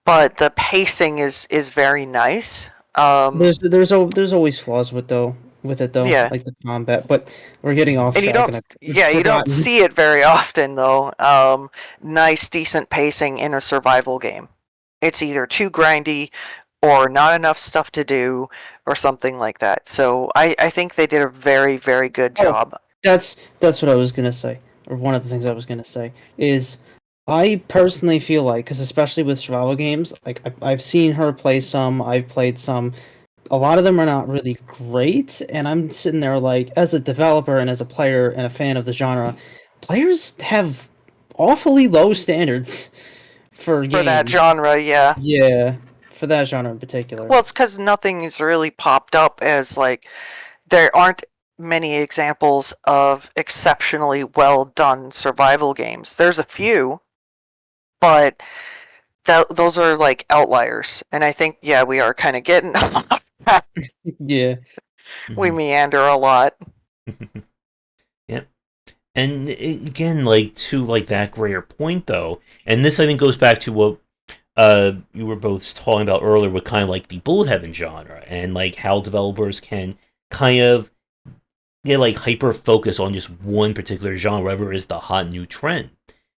but the pacing is very nice. there's always flaws with it though, Yeah. like the combat. But we're getting off And you track, don't, and I've yeah, you don't forgotten. see it very often though. Nice, decent pacing in a survival game. It's either too grindy or not enough stuff to do or something like that. So I think they did a very, very good Oh, job. that's what I was gonna say, or one of the things I was gonna say is I personally feel like, because especially with survival games, like I've seen her play some, I've played some. A lot of them are not really great, and I'm sitting there like, as a developer and as a player and a fan of the genre, players have awfully low standards for For that games. genre, yeah. Yeah, for that genre in particular. Well, it's because nothing's really popped up as like there aren't many examples of exceptionally well done survival games. There's a few, but those are like outliers. And I think, yeah, we are kind of getting Yeah. we meander a lot. Yep. And again, like to like that greater point though, and this I think goes back to what you were both talking about earlier with kind of like the bullet heaven genre and like how developers can kind of get like hyper focus on just one particular genre, whatever is the hot new trend.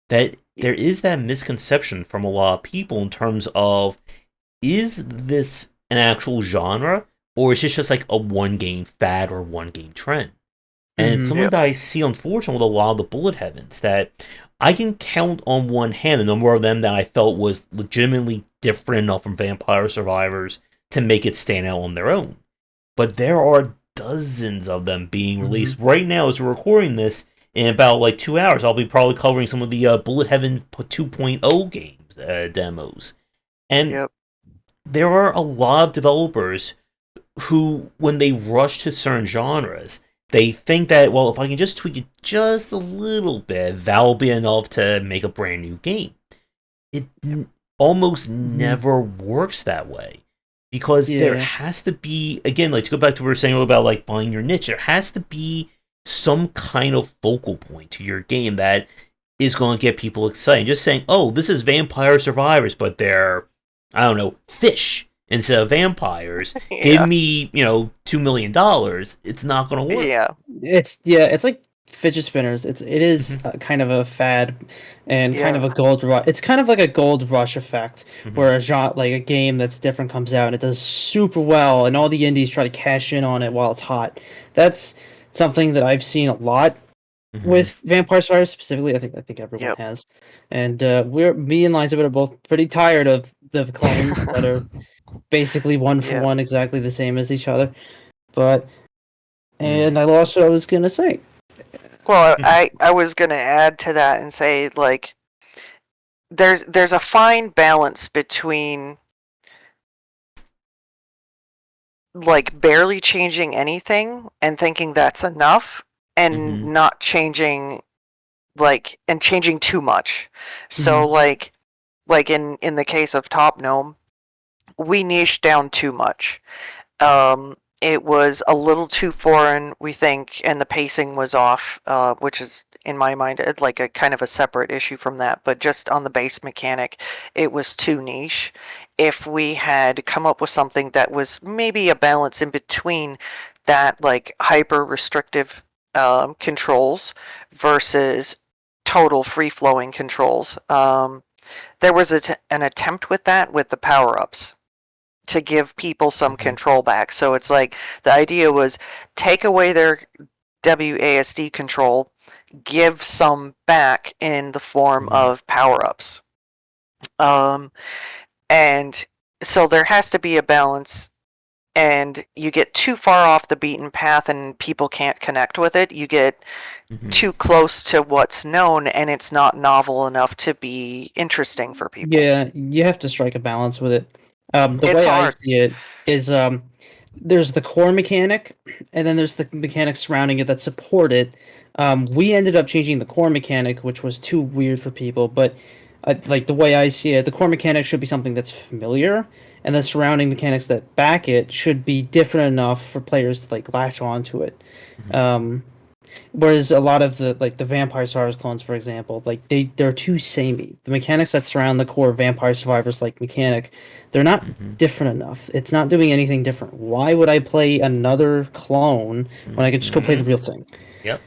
That there is that misconception from a lot of people in terms of, is this an actual genre or is this just like a one game fad or one game trend? And it's something that I see, unfortunately, with a lot of the bullet heavens, that I can count on one hand the number of them that I felt was legitimately different enough from Vampire Survivors to make it stand out on their own. But there are dozens of them being released right now as we're recording this. In about like 2 hours, I'll be probably covering some of the Bullet Heaven 2.0 games demos, and there are a lot of developers who, when they rush to certain genres, they think that, well, if I can just tweak it just a little bit, that'll be enough to make a brand new game. It almost never works that way. Because there has to be, again, like to go back to what we were saying about like finding your niche, there has to be some kind of focal point to your game that is going to get people excited. Just saying, oh, this is Vampire Survivors, but they're, I don't know, fish. instead of vampires, give Yeah. me, $2 million, it's not going to work. Yeah. It's like fidget spinners. It is Mhm. kind of a fad, and kind Yeah. of a gold rush. It's kind of like a gold rush effect, Mhm. where like a game that's different comes out and it does super well, and all the indies try to cash in on it while it's hot. That's something that I've seen a lot Mhm. with Vampire Survivors specifically. I think everyone Yep. has, and me and Lizabet are both pretty tired of the clones that are basically one for Yeah. one, exactly the same as each other. But Mm. and I lost what I was gonna say. Well, I was gonna add to that and say, like, there's a fine balance between, like, barely changing anything and thinking that's enough, and Mhm. not changing, like, and changing too much. So, Mhm. like in the case of Top Gnome, we niched down too much. It was a little too foreign, we think, and the pacing was off, which is, in my mind, like a kind of a separate issue from that. But just on the base mechanic, it was too niche. If we had come up with something that was maybe a balance in between that, like hyper restrictive controls versus total free flowing controls, there was an attempt with that with the power ups to give people some Mhm. control back. So it's like the idea was take away their WASD control, give some back in the form Mhm. of power ups. Um, and so there has to be a balance. And you get too far off the beaten path and people can't connect with it. You get Mhm. too close to what's known and it's not novel enough to be interesting for people. Yeah, you have to strike a balance with it. The It's way I hard. see it is, there's the core mechanic, and then there's the mechanics surrounding it that support it. We ended up changing the core mechanic, which was too weird for people, but like the way I see it, the core mechanic should be something that's familiar, and the surrounding mechanics that back it should be different enough for players to like latch onto it. Mhm. Um, Whereas a lot of the Vampire Survivors clones, for example, like they're too samey. The mechanics that surround the core Vampire Survivors like mechanic, they're not Mhm. different enough. It's not doing anything different. Why would I play another clone when I could just go play the Mhm. real thing? Yep.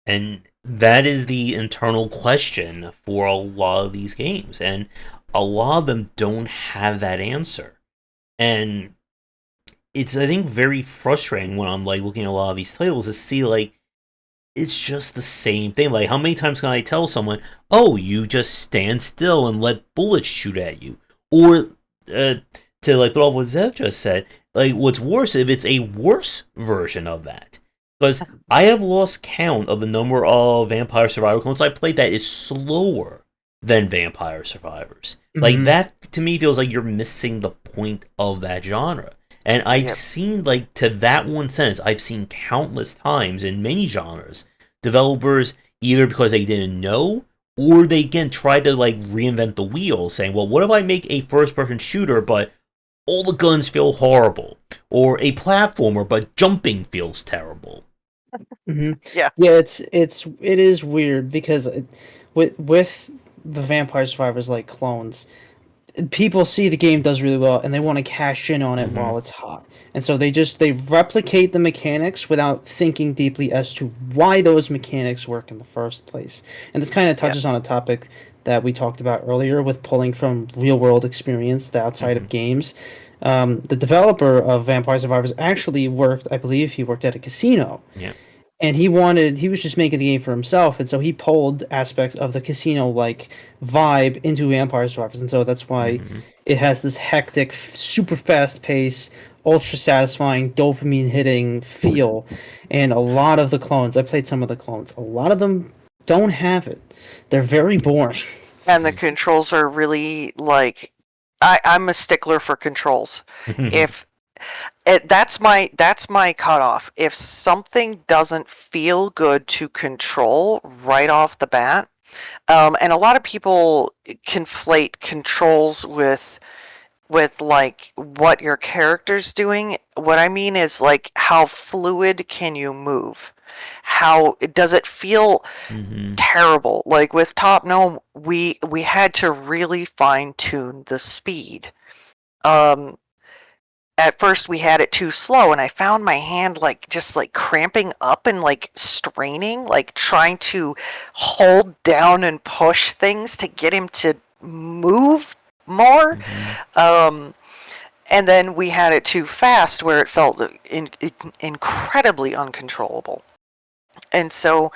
And that is the internal question for a lot of these games, and a lot of them don't have that answer. And it's, I think, very frustrating when I'm like looking at a lot of these titles to see like it's just the same thing. Like, how many times can I tell someone, "Oh, you just stand still and let bullets shoot at you," or to like what Zev just said, like what's worse if it's a worse version of that. Because I have lost count of the number of Vampire Survivor clones I played that is slower than Vampire Survivors. Like Hmm. that to me feels like you're missing the point of that genre. And I've Yep. seen, like, to that one sentence, I've seen countless times in many genres, developers either because they didn't know or they again try to like reinvent the wheel, saying, well, what if I make a first person shooter but all the guns feel horrible? Or a platformer but jumping feels terrible. Hmm. Yeah. Yeah, it is weird because with the Vampire Survivors like clones, people see the game does really well and they want to cash in on it Mm-hmm. while it's hot, and so they replicate the mechanics without thinking deeply as to why those mechanics work in the first place. And this kind of Yeah. touches on a topic that we talked about earlier with pulling from real world experience the outside Mm-hmm. of games. The developer of Vampire Survivors actually worked, I believe he worked at a casino, Yeah. and he was just making the game for himself, and so he pulled aspects of the casino like vibe into Vampire Survivors, and so that's why Mm-hmm. it has this hectic, super fast pace, ultra satisfying, dopamine hitting feel. And a lot of the clones, I played some of the clones, a lot of them don't have it. They're very boring. And the controls are really like, I'm a stickler for controls. Mm-hmm. If that's my cutoff. If something doesn't feel good to control right off the bat, and a lot of people conflate controls with like what your character's doing. What I mean is like how fluid can you move? How does it feel Mm-hmm. terrible? Like with Top Gnome, we had to really fine tune the speed. At first we had it too slow, and I found my hand just cramping up and straining, trying to hold down and push things to get him to move more. And then we had it too fast, where it felt incredibly uncontrollable. And so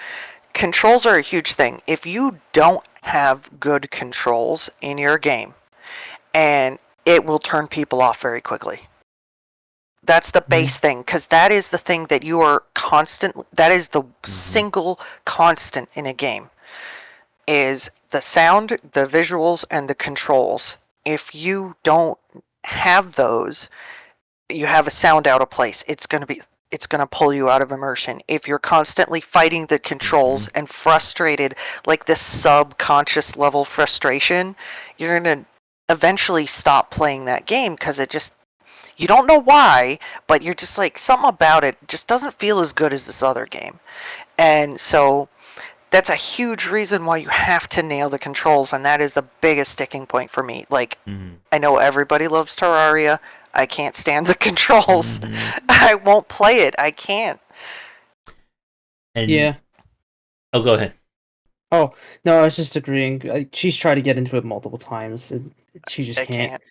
controls are a huge thing. If you don't have good controls in your game, and it will turn people off very quickly. That's the base thing, because that is the thing that you are that is the single constant in a game, is the sound, the visuals, and the controls. If you don't have those, you have a sound out of place. It's going to pull you out of immersion. If you're constantly fighting the controls and frustrated, like this subconscious level frustration, you're going to eventually stop playing that game, because you don't know why, but you're just something about it just doesn't feel as good as this other game. And so that's a huge reason why you have to nail the controls, and that is the biggest sticking point for me. I know everybody loves Terraria. I can't stand the controls. I won't play it. I can't. And yeah. Oh, go ahead. Oh, no, I was just agreeing. She's tried to get into it multiple times, and she just can't.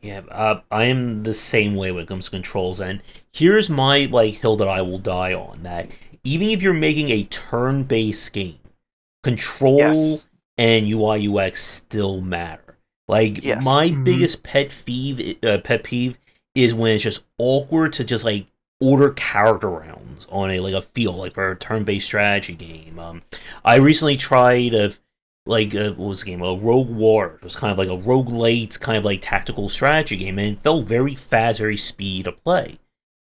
Yeah, I am the same way when it comes to controls, and here's my hill that I will die on. That even if you're making a turn-based game, control and UI UX still matter. My biggest pet peeve is when it's just awkward to just order character rounds on a field, for a turn-based strategy game. I recently tried what was the game? Rogue War. It was kind of a roguelite, kind of tactical strategy game, and it felt very fast, very speedy to play.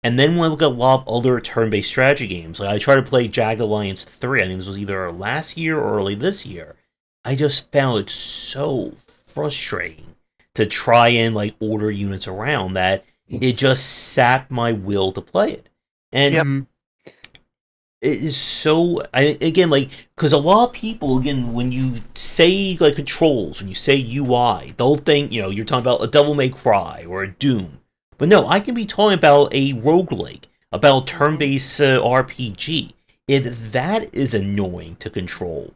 And then when I look at a lot of other turn-based strategy games, I tried to play Jagged Alliance 3, I think this was either last year or early this year, I just found it so frustrating to try and order units around that it just sapped my will to play it. And it is so, because a lot of people, again, when you say controls, when you say UI, they'll think you're talking about a Devil May Cry or a Doom. But no, I can be talking about a roguelike, about turn-based RPG. If that is annoying to control,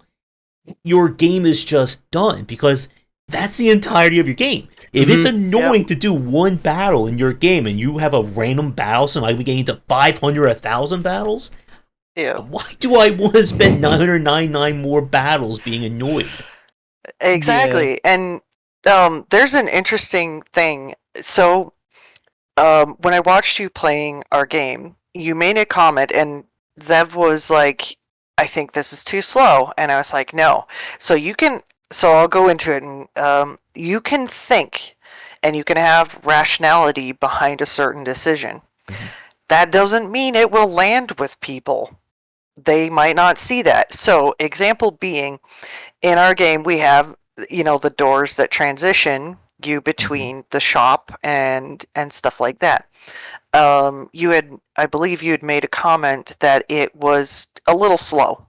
your game is just done, because that's the entirety of your game. If it's annoying to do one battle in your game, and you have a random battle, so might be getting into 500 or 1,000 battles, why do I want to spend 999 more battles being annoyed? Exactly. And there's an interesting thing. So when I watched you playing our game, you made a comment, and Zev was like, I think this is too slow. And I was like, no. So I'll go into it, and you can think, and you can have rationality behind a certain decision. That doesn't mean it will land with people. They might not see that. So, example being, in our game, we have, the doors that transition you between the shop and stuff like that. I believe you had made a comment that it was a little slow.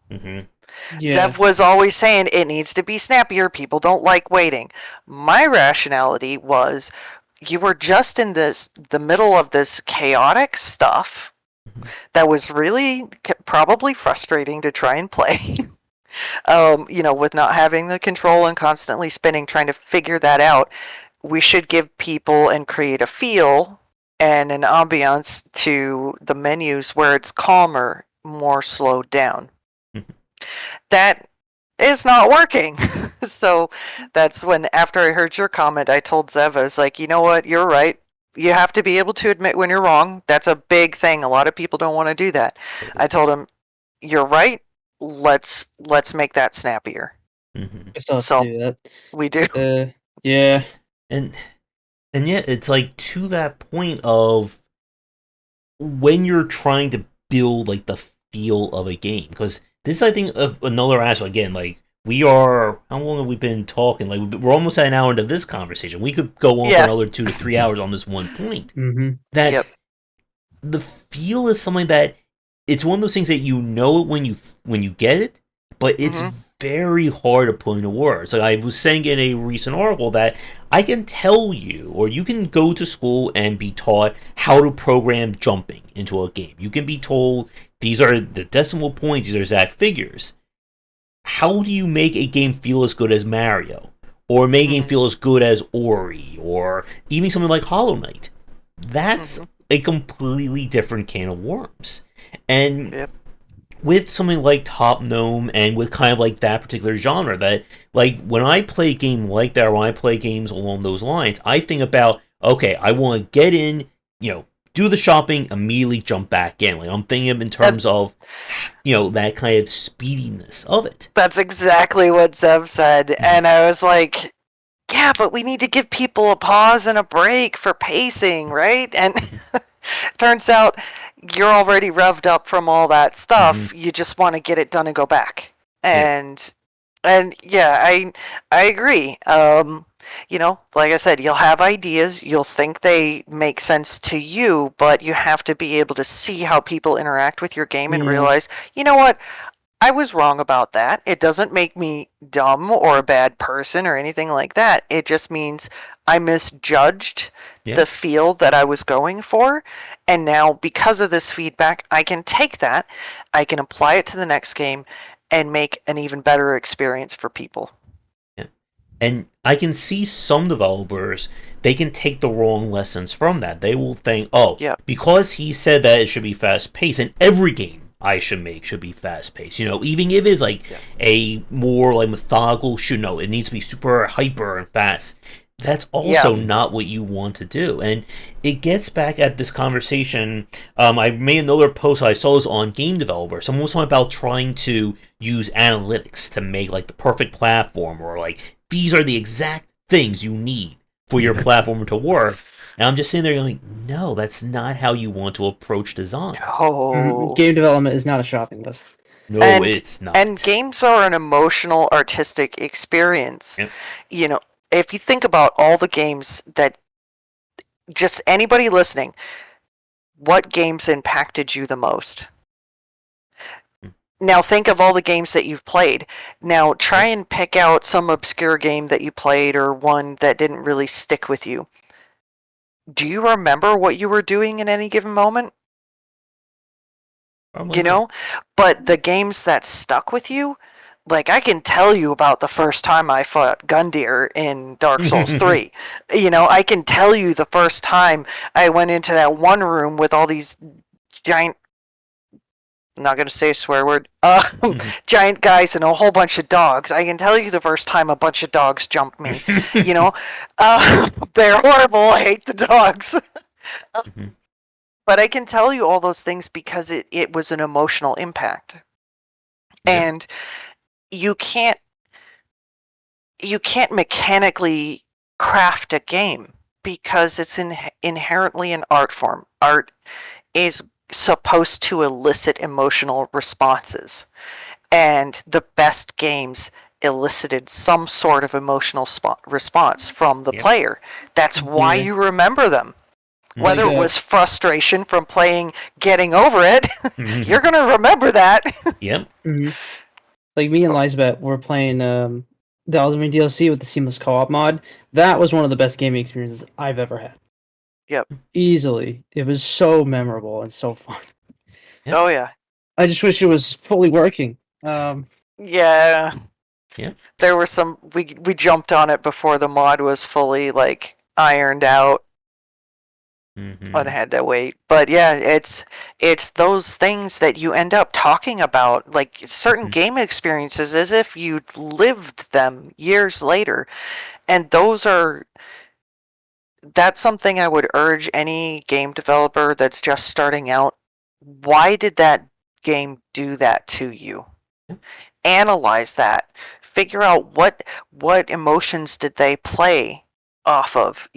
Zev was always saying it needs to be snappier. People don't like waiting. My rationality was, you were just in the middle of this chaotic stuff that was really probably frustrating to try and play. With not having the control and constantly spinning, trying to figure that out. We should give people and create a feel and an ambiance to the menus where it's calmer, more slowed down. That is not working. So that's when, after I heard your comment, I told Zev, I was like, you know what, you're right. You have to be able to admit when you're wrong. That's a big thing. A lot of people don't want to do that. I told him, you're right. Let's make that snappier. So do that. We do. Yeah. And yet, it's to that point of when you're trying to build the feel of a game, because this, I think, of another aspect. Again, we are, how long have we been talking? We're almost at an hour into this conversation. We could go on for another 2 to 3 hours on this one point. That the feel is something that, it's one of those things that when you get it, but it's very hard to put into words. Like I was saying in a recent article that I can tell you, or you can go to school and be taught how to program jumping into a game. You can be told these are the decimal points, these are exact figures. How do you make a game feel as good as Mario? Or make a game feel as good as Ori? Or even something like Hollow Knight? That's a completely different can of worms. And with something like Top Gnome and with kind of like that particular genre, that like when I play a game like that, or when I play games along those lines, I think about, okay, I want to get in, do the shopping, immediately jump back in. Like I'm thinking in terms of, that kind of speediness of it. That's exactly what Zev said, and I was like, yeah, but we need to give people a pause and a break for pacing, right? And turns out you're already revved up from all that stuff. You just want to get it done and go back. And yeah, I agree. Like I said, you'll have ideas, you'll think they make sense to you, but you have to be able to see how people interact with your game and realize, you know what? I was wrong about that. It doesn't make me dumb or a bad person or anything like that. It just means I misjudged the feel that I was going for. And now, because of this feedback, I can take that, I can apply it to the next game, and make an even better experience for people. Yeah. And I can see some developers, they can take the wrong lessons from that. They will think, because he said that it should be fast-paced, and every game I should be fast paced. Even if it's like a more like methodical shoot, no, it needs to be super hyper and fast. That's also not what you want to do. And it gets back at this conversation. I made another post, I saw this on Game Developer. Someone was talking about trying to use analytics to make like the perfect platform, or like these are the exact things you need for your platform to work. And I'm just sitting there going, no, that's not how you want to approach design. Oh. Game development is not a shopping list. No, it's not. And games are an emotional, artistic experience. Yep. If you think about all the games that, just anybody listening, what games impacted you the most? Now think of all the games that you've played. Now try and pick out some obscure game that you played, or one that didn't really stick with you. Do you remember what you were doing in any given moment? Probably not. But the games that stuck with you, like I can tell you about the first time I fought Gundyr in Dark Souls 3. I can tell you the first time I went into that one room with all these giant, I'm not going to say a swear word, giant guys and a whole bunch of dogs. I can tell you the first time a bunch of dogs jumped me. They're horrible. I hate the dogs. But I can tell you all those things because it was an emotional impact. And you can't mechanically craft a game because it's inherently an art form. Art is supposed to elicit emotional responses, and the best games elicited some sort of emotional response from the player. That's why you remember them. Whether it was frustration from playing Getting Over It, you're going to remember that. Yep. Like me and Lizabet were playing the Ultimate DLC with the Seamless Co-op mod. That was one of the best gaming experiences I've ever had. Yep. Easily. It was so memorable and so fun. Yep. Oh, yeah. I just wish it was fully working. Yeah. Yeah. There were some, we jumped on it before the mod was fully, like, ironed out. But I had to wait. But yeah, it's those things that you end up talking about, like certain game experiences, as if you lived them years later. And that's something I would urge any game developer that's just starting out. Why did that game do that to you? Analyze that. Figure out what emotions did they play off of,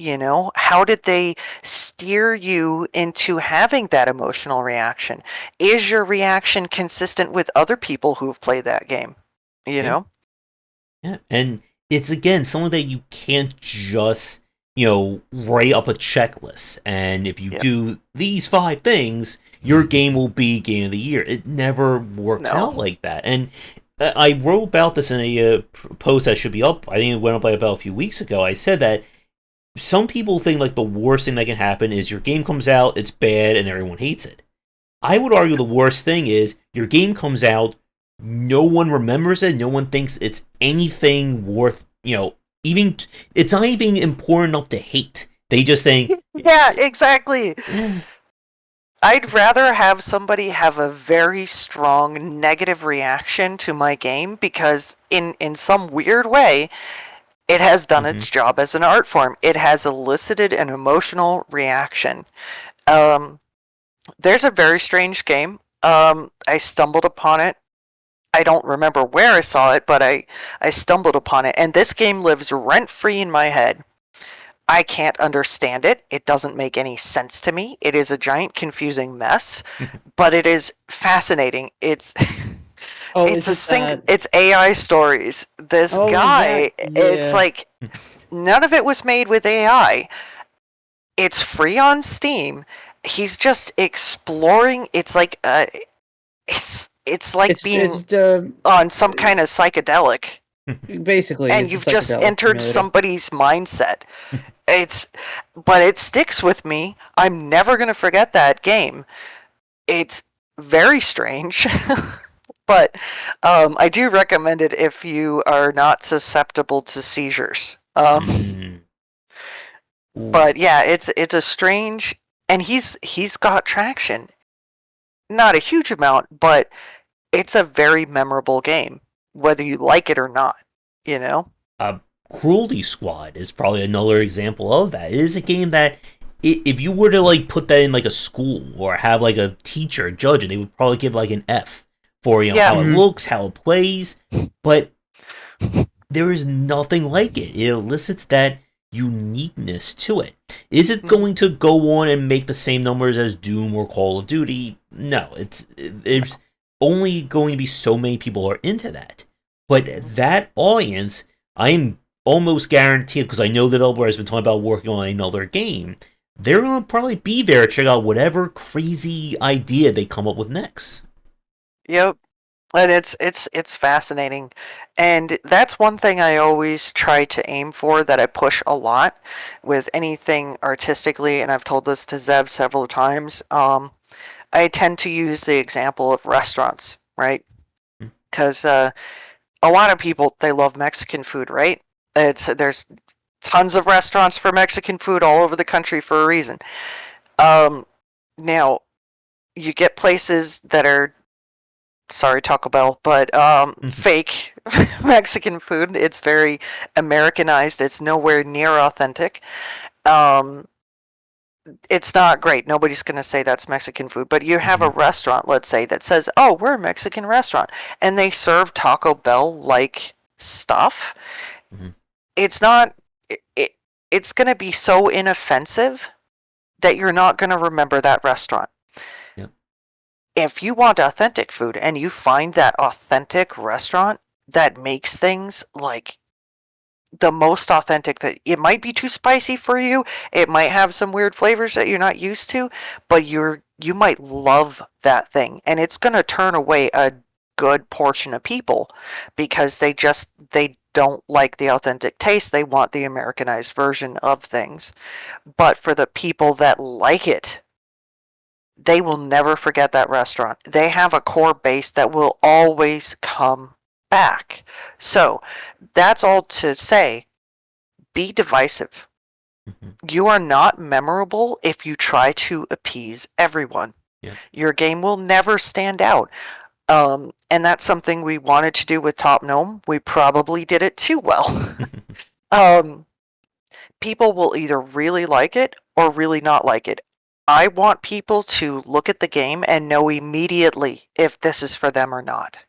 how did they steer you into having that emotional reaction? Is your reaction consistent with other people who've played that game? Yeah, and it's again something that you can't just write up a checklist, and if you do these 5 things, your game will be game of the year. It never works out like that. And I wrote about this in a post that should be up. I think it went up by about a few weeks ago. I said that some people think like the worst thing that can happen is your game comes out, it's bad, and everyone hates it. I would argue the worst thing is your game comes out, no one remembers it, no one thinks it's anything worth, even it's not even important enough to hate. They just think, Yeah, exactly. I'd rather have somebody have a very strong negative reaction to my game because in some weird way it has done its job as an art form. It has elicited an emotional reaction. There's a very strange game. I stumbled upon it. I don't remember where I saw it, but I stumbled upon it, and this game lives rent-free in my head. I can't understand it. It doesn't make any sense to me. It is a giant confusing mess, but it is fascinating. It's it's this thing. It's AI stories. This guy. It's like none of it was made with AI. It's free on Steam. He's just exploring. It's like it's like being on some kind of psychedelic. Basically, and you've just entered somebody's mindset. But it sticks with me. I'm never gonna forget that game. It's very strange, but I do recommend it if you are not susceptible to seizures. But yeah, it's a strange, and he's got traction. Not a huge amount, but it's a very memorable game, whether you like it or not. Cruelty Squad is probably another example of that. It is a game that, if you were to like put that in like a school or have like a teacher judge it, they would probably give like an F for how it looks, how it plays. But there is nothing like it. It elicits that uniqueness to it. Is it going to go on and make the same numbers as Doom or Call of Duty? No, there's only going to be so many people are into that. But that audience, I'm almost guaranteed, because I know the developer has been talking about working on another game, they're going to probably be there to check out whatever crazy idea they come up with next. Yep. And it's fascinating. And that's one thing I always try to aim for, that I push a lot with anything artistically, and I've told this to Zev several times. I tend to use the example of restaurants, right? Because a lot of people, they love Mexican food, right? There's tons of restaurants for Mexican food all over the country for a reason. Now, you get places that are, sorry Taco Bell, but fake Mexican food. It's very Americanized. It's nowhere near authentic. It's not great. Nobody's going to say that's Mexican food. But you have a restaurant, let's say, that says, oh, we're a Mexican restaurant, and they serve Taco Bell-like stuff. It's not... It's going to be so inoffensive that you're not going to remember that restaurant. If you want authentic food and you find that authentic restaurant that makes things like the most authentic, that it might be too spicy for you, it might have some weird flavors that you're not used to, but you might love that thing, and it's going to turn away a good portion of people because they don't like the authentic taste. They want the Americanized version of things. But for the people that like it, they will never forget that restaurant. They have a core base that will always come back. So that's all to say, be divisive. You are not memorable if you try to appease everyone. Your game will never stand out. And that's something we wanted to do with Top Gnome. We probably did it too well. People will either really like it or really not like it. I want people to look at the game and know immediately if this is for them or not.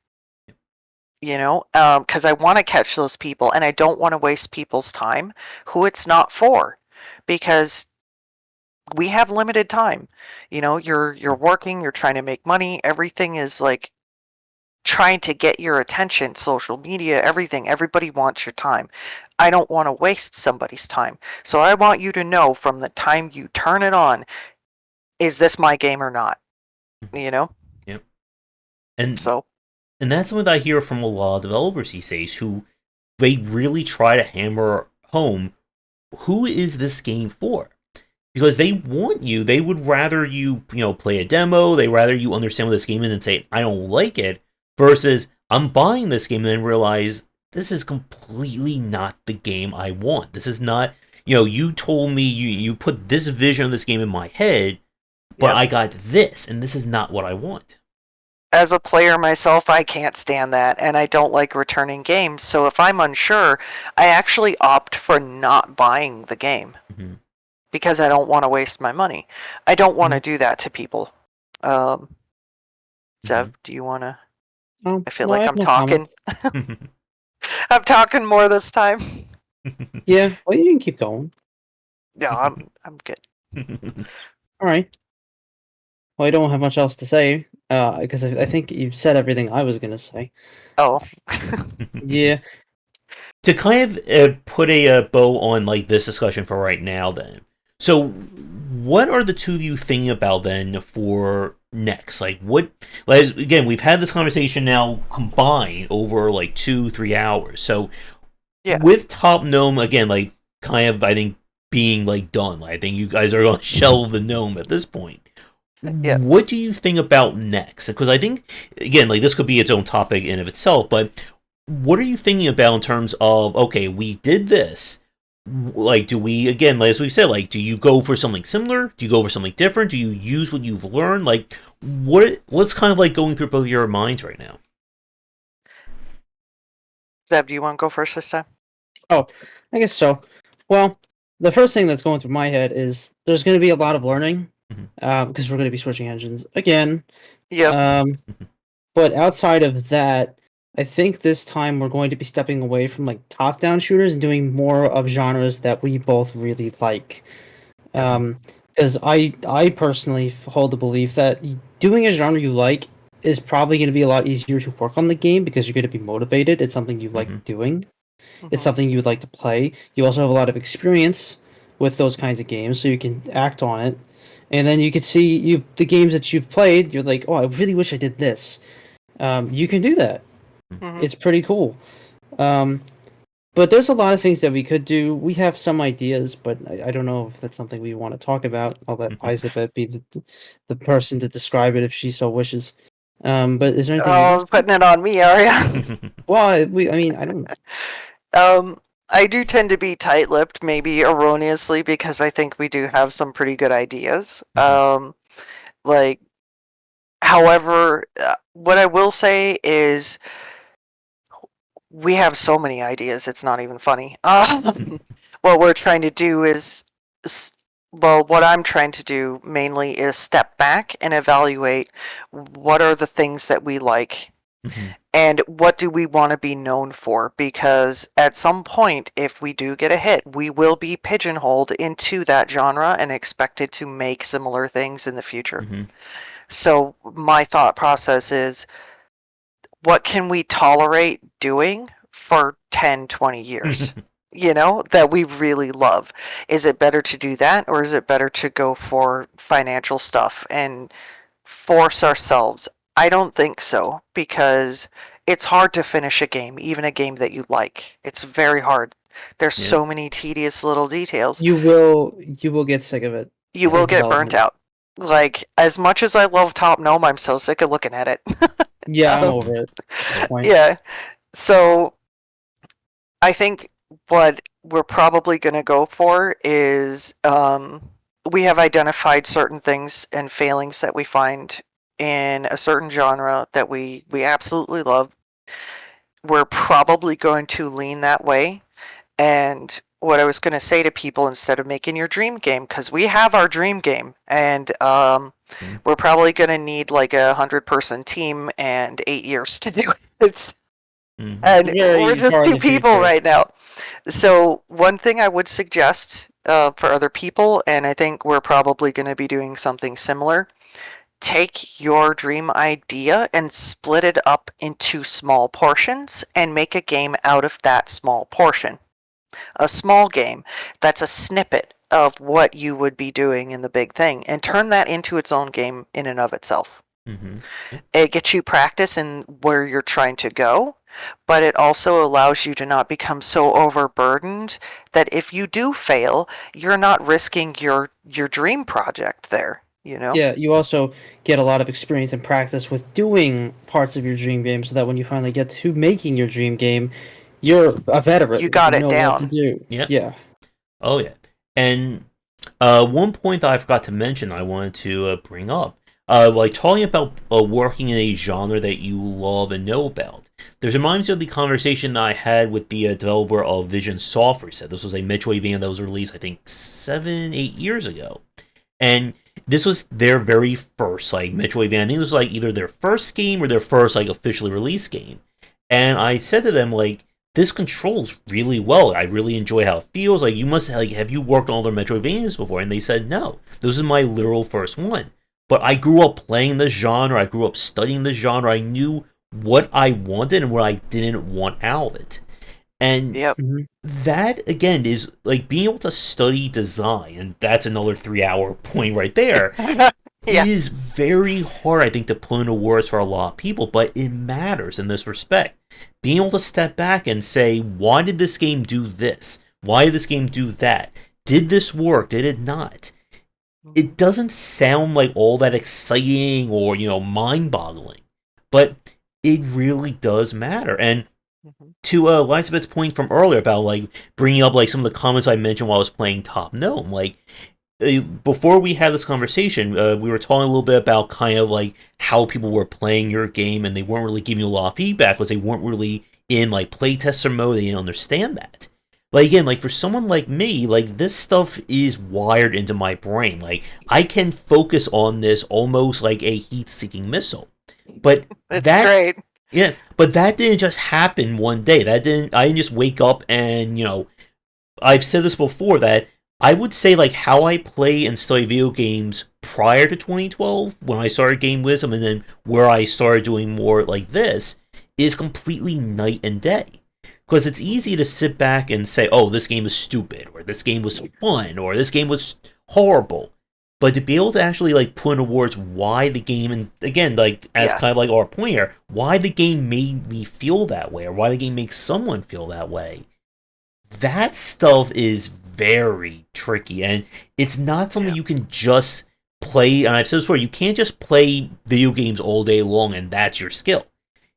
Because I want to catch those people, and I don't want to waste people's time who it's not for, because we have limited time. You're working, you're trying to make money, everything is like trying to get your attention, social media, everything. Everybody wants your time. I don't want to waste somebody's time. So I want you to know from the time you turn it on, is this my game or not? Yep. And so And that's something that I hear from a lot of developers these days who they really try to hammer home who is this game for? Because they want you, they would rather you play a demo, they rather you understand what this game is and say, I don't like it, versus I'm buying this game and then realize this is completely not the game I want. This is not, you told me you put this vision of this game in my head, but Yep. I got this, and this is not what I want. As a player myself, I can't stand that, and I don't like returning games. So if I'm unsure, I actually opt for not buying the game Mm-hmm. because I don't want to waste my money. I don't want to do that to people. Zev, do you want to? Oh, I feel no, I like have I'm no talking. comments. I'm talking more this time. Yeah, well, you can keep going. No, I'm good. All right. Well, I don't have much else to say, because I think you've said everything I was gonna say. Oh. Yeah. To kind of put a bow on like this discussion for right now, then. So, what are the two of you thinking about then for next? Like, what? Like, again, we've had this conversation now combined over like 2-3 hours. So, Yeah. with Top Gnome again, like kind of, I think being like done. Like, I think you guys are going to shelve the gnome at this point. Yeah. What do you think about next? Because I think again, like this could be its own topic in of itself, but what are you thinking about in terms of okay, we did this. Like, do we again, like, as we said, like, do you go for something similar? Do you go for something different? Do you use what you've learned? Like, what's kind of like going through both your minds right now? Zev, do you want to go first this time? Oh, I guess so. Well, the first thing that's going through my head is there's going to be a lot of learning, because we're going to be switching engines again. Yep. But outside of that, I think this time we're going to be stepping away from like top-down shooters and doing more of genres that we both really like. Because I personally hold the belief that doing a genre you like is probably going to be a lot easier to work on the game because you're going to be motivated. It's something you like doing. It's something you would like to play. You also have a lot of experience with those kinds of games, so you can act on it. And then you can see the games that you've played. You're like, oh, I really wish I did this. You can do that. Mhm. It's pretty cool. Um, but there's a lot of things that we could do. We have some ideas, but I don't know if that's something we want to talk about. I'll let Lizabet be the person to describe it if she so wishes. But is there anything you guys? Oh, putting it on me, are ya? Well, I mean, I don't. I do tend to be tight-lipped, maybe erroneously, because I think we do have some pretty good ideas. Like, however, what I will say is we have so many ideas, it's not even funny. What we're trying to do is, well, what I'm trying to do mainly is step back and evaluate what are the things that we like and what do we want to be known for, because at some point, if we do get a hit, we will be pigeonholed into that genre and expected to make similar things in the future. So my thought process is, what can we tolerate doing for 10, 20 years? That we really love. Is it better to do that, or is it better to go for financial stuff and force ourselves? I don't think so, because it's hard to finish a game, even a game that you like. It's very hard. There's so many tedious little details. You will get sick of it. You will get burnt out. Like, as much as I love Top Gnome, I'm so sick of looking at it. Yeah, I'm over it at this point. Yeah. So I think what we're probably going to go for is we have identified certain things and failings that we find in a certain genre that we absolutely love. We're probably going to lean that way. And what I was going to say to people, instead of making your dream game, because we have our dream game, and we're probably going to need like 100-person team and 8 years to do it. And we're just far in 2 the people future. right now. So one thing I would suggest for other people, and I think we're probably going to be doing something similar, take your dream idea and split it up into small portions and make a game out of that small portion. A small game that's a snippet of what you would be doing in the big thing, and turn that into its own game in and of itself. Mm-hmm. It gets you practice in where you're trying to go, but it also allows you to not become so overburdened that if you do fail, you're not risking your dream project there, you know? Yeah, you also get a lot of experience and practice with doing parts of your dream game so that when you finally get to making your dream game, you're a veteran. You Like, got you it know what to down. do. Yeah. Yeah. Oh yeah. And one point that I forgot to mention, I wanted to bring up, like talking about working in a genre that you love and know about. This reminds me of the conversation that I had with the developer of Vision Software. Said this was a Metroidvania that was released, I think, 7, 8 years ago, and this was their very first like Metroidvania. I think it was like either their first game or their first like officially released game. And I said to them like, this controls really well. I really enjoy how it feels. Like, you must like, have you worked on other Metroidvanias before? And they said no. This is my literal first one. But I grew up playing the genre. I grew up studying the genre. I knew what I wanted and what I didn't want out of it. And Yep. Mhm. that again is like being able to study design, and that's another 3 hour point right there. Yeah. Is very hard, I think, to put into words for a lot of people, but it matters in this respect. Being able to step back and say, why did this game do this? Why did this game do that? Did this work? Did it not? It doesn't sound like all that exciting or, mind boggling, but it really does matter. And Mhm. to Lizabet's point from earlier about like bringing up like some of the comments I mentioned while I was playing Top Gnome, like before we had this conversation, we were talking a little bit about kind of like how people were playing your game, and they weren't really giving you a lot of feedback because they weren't really in like playtester mode. They didn't understand that. Like again, like for someone like me, like this stuff is wired into my brain. Like I can focus on this almost like a heat-seeking missile. But It's that great. yeah, but that didn't just happen one day. That didn't. I didn't just wake up and I've said this before that I would say like how I play and study video games prior to 2012 when I started Game Wisdom, and then where I started doing more like this is completely night and day. Because it's easy to sit back and say, "Oh, this game is stupid," or "This game was fun," or "This game was horrible." But to be able to actually like put into words why the game, and again, like as kind of Yes. like our point here, why the game made me feel that way, or why the game makes someone feel that way, that stuff is very tricky, and it's not something Yeah. you can just play. And I've said this before, you can't just play video games all day long and that's your skill.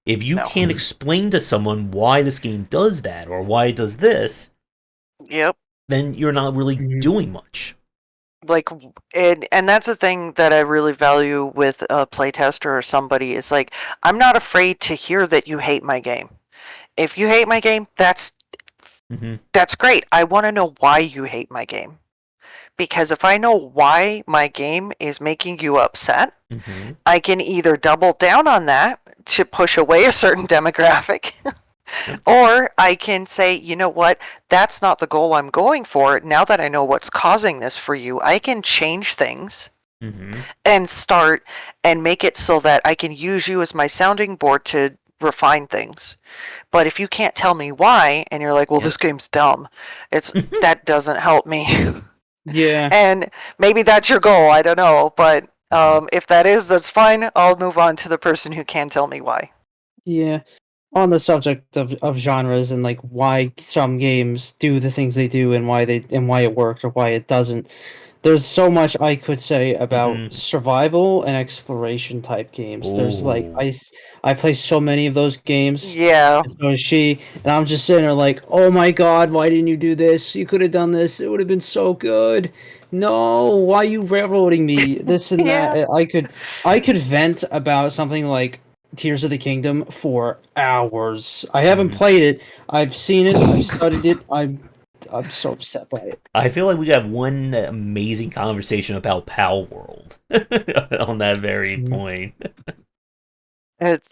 If you No. can't explain to someone why this game does that or why it does this, Yep. then you're not really Mhm. doing much. Like, and that's the thing that I really value with a playtester or somebody is like, I'm not afraid to hear that you hate my game. If you hate my game, Hmm. that's great. I want to know why you hate my game. Because if I know why my game is making you upset, Hmm. I can either double down on that to push away a certain demographic, Yep. or I can say, you know what, that's not the goal I'm going for. Now that I know what's causing this for you, I can change things Hmm. and start and make it so that I can use you as my sounding board to refine things. But if you can't tell me why and you're like, well, Yep. this game's dumb, that doesn't help me. Yeah. And maybe that's your goal, I don't know, but Hmm. if that is, that's fine. I'll move on to the person who can tell me why. Yeah. On the subject of genres and like why some games do the things they do and why it works or why it doesn't. There's so much I could say about Hmm. survival and exploration type games. There's like Oh. I play so many of those games, Yeah. and so does she, and I'm just sitting there like, oh my god, why didn't you do this? You could have done this. It would have been so good. No, why are you railroading me? This and Yeah. that. I could vent about something like Tears of the Kingdom for hours. I haven't Hmm. played it. I've seen it. I've studied it. I'm so upset by it. I feel like we got one amazing conversation about Pal World on that very Mhm. point. It's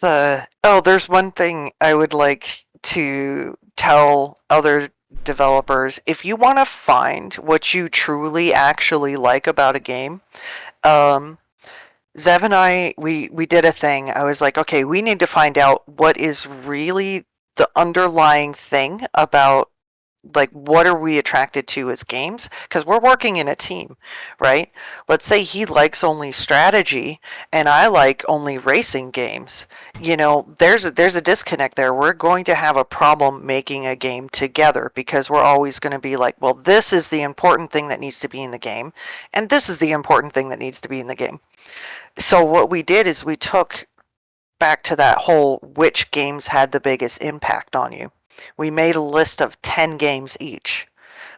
there's one thing I would like to tell other developers. If you want to find what you truly actually like about a game, um Zev and I, we did a thing. I was like, okay, we need to find out what is really the underlying thing about like what are we attracted to as games, because we're working in a team, right? Let's say he likes only strategy and I like only racing games. There's a disconnect there. We're going to have a problem making a game together because we're always going to be like, well, this is the important thing that needs to be in the game and this is the important thing that needs to be in the game. So what we did is we took back to that whole which games had the biggest impact on you. We made a list of 10 games each,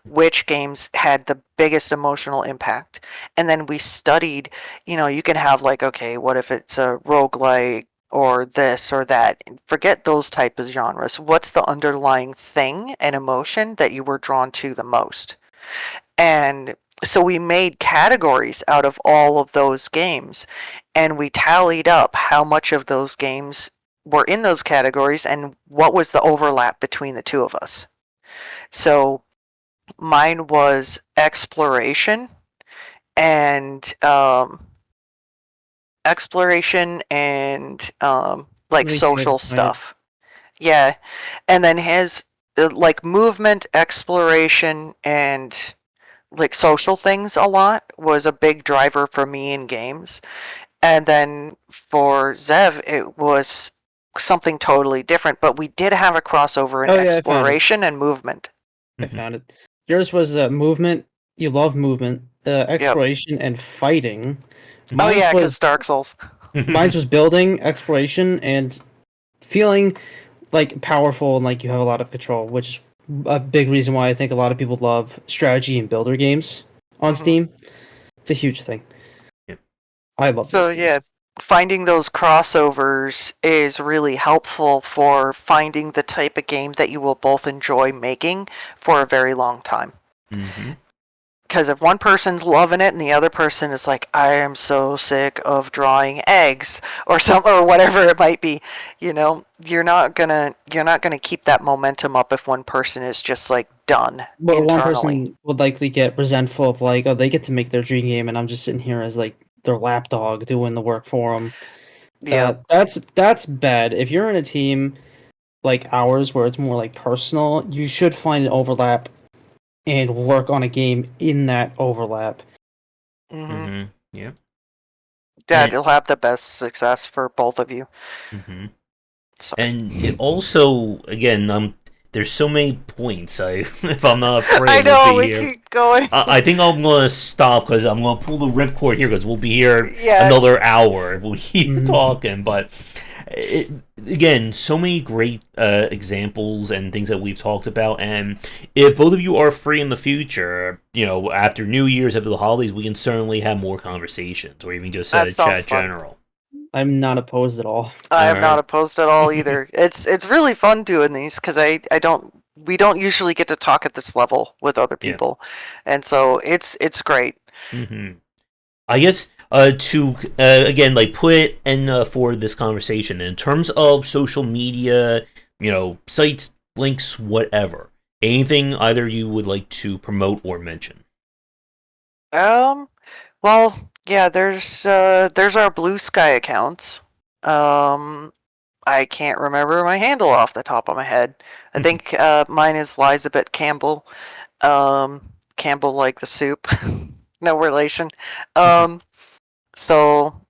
which games had the biggest emotional impact. And then we studied, you can have like, okay, what if it's a roguelike or this or that? Forget those type of genres. What's the underlying thing and emotion that you were drawn to the most? And so we made categories out of all of those games, and we tallied up how much of those games were in those categories and what was the overlap between the two of us. So mine was exploration and like social stuff. Yeah, and then his like movement, exploration, and like social things a lot was a big driver for me in games. And then for Zev, it was something totally different, but we did have a crossover in exploration and movement. I found it. Yours was movement. You love movement, exploration, and fighting. Mine's because Dark Souls. Mine was building, exploration, and feeling like powerful and like you have a lot of control, which is a big reason why I think a lot of people love strategy and builder games on Steam. It's a huge thing. Yep. I love those games. Yeah, finding those crossovers is really helpful for finding the type of game that you will both enjoy making for a very long time. Because if one person's loving it and the other person is like, I am so sick of drawing eggs or whatever it might be, you're not gonna keep that momentum up if one person is just like done. But internally. One person would likely get resentful of like, oh, they get to make their dream game and I'm just sitting here as like their lapdog doing the work for them. Yeah, that's bad. If you're in a team like ours where it's more like personal, you should find an overlap and work on a game in that overlap. Yeah. Yeah, you'll have the best success for both of you. And it also, again, there's so many points. If I'm not afraid, I know, we'll be we here. keep going. I think I'm going to stop because I'm going to pull the ripcord here because we'll be here another hour if we keep talking. But again, so many great examples and things that we've talked about. And if both of you are free in the future, after New Year's, after the holidays, we can certainly have more conversations or even just chat general. I'm not opposed at all. I am not opposed at all either. It's really fun doing these because we don't usually get to talk at this level with other people, and so it's great. I guess to again put it in for this conversation in terms of social media, sites, links, whatever. Anything either you would like to promote or mention? Well, yeah, there's our Blue Sky accounts. I can't remember my handle off the top of my head. I think mine is Lizabet Campbell. Campbell like the soup. No relation. So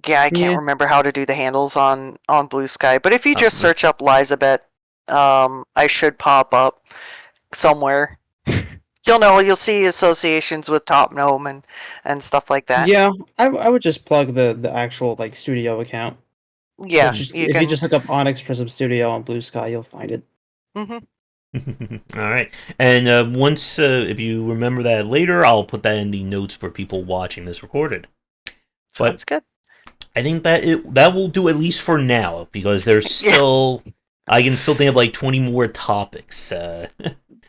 yeah, I can't remember how to do the handles on Blue Sky. But if you just search up Lizabet, I should pop up somewhere. You'll see associations with Top Gnome and stuff like that. Yeah, I would just plug the actual studio account. Yeah, if you just look up Onyx Prism Studio on Blue Sky, you'll find it. All right, and once if you remember that later, I'll put that in the notes for people watching this recorded. Sounds good. I think that will do at least for now because there's still I can still think of 20 more topics.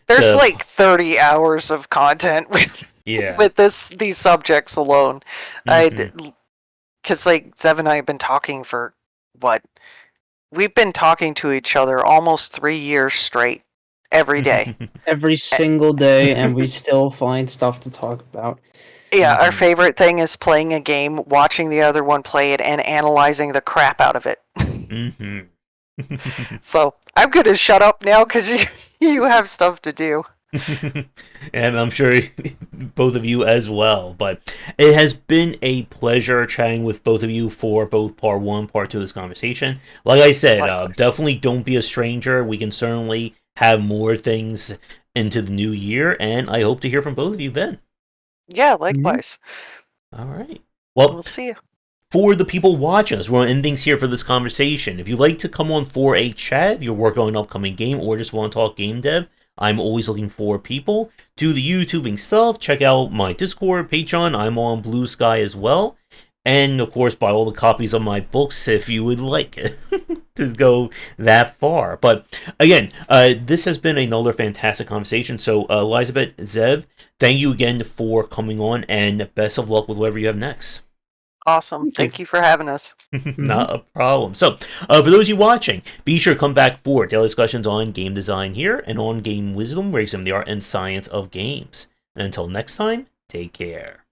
There's 30 hours of content with these subjects alone. Because Zev and I have been talking for we've been talking to each other almost 3 years straight every day. Every single day, and we still find stuff to talk about. Yeah, our favorite thing is playing a game, watching the other one play it, and analyzing the crap out of it. So I'm going to shut up now because You have stuff to do. And I'm sure both of you as well. But it has been a pleasure chatting with both of you for both part one, part two of this conversation. Like I said, Likewise. definitely don't be a stranger. We can certainly have more things into the new year, and I hope to hear from both of you then. Yeah, likewise. All right. Well, We'll see you. for the people watching us, we're going to end things here for this conversation. If you'd like to come on for a chat, you're working on an upcoming game, or just want to talk game dev, I'm always looking for people. Do the YouTubing stuff. Check out my Discord, Patreon. I'm on Blue Sky as well. And, of course, buy all the copies of my books if you would like to go that far. But, again, this has been another fantastic conversation. So, Lizabet, Zev, thank you again for coming on, and best of luck with whatever you have next. Awesome. Thank you for having us. Not a problem. So, for those of you watching, be sure to come back for daily discussions on game design here and on game wisdom, where you examine the art and science of games. And until next time, take care.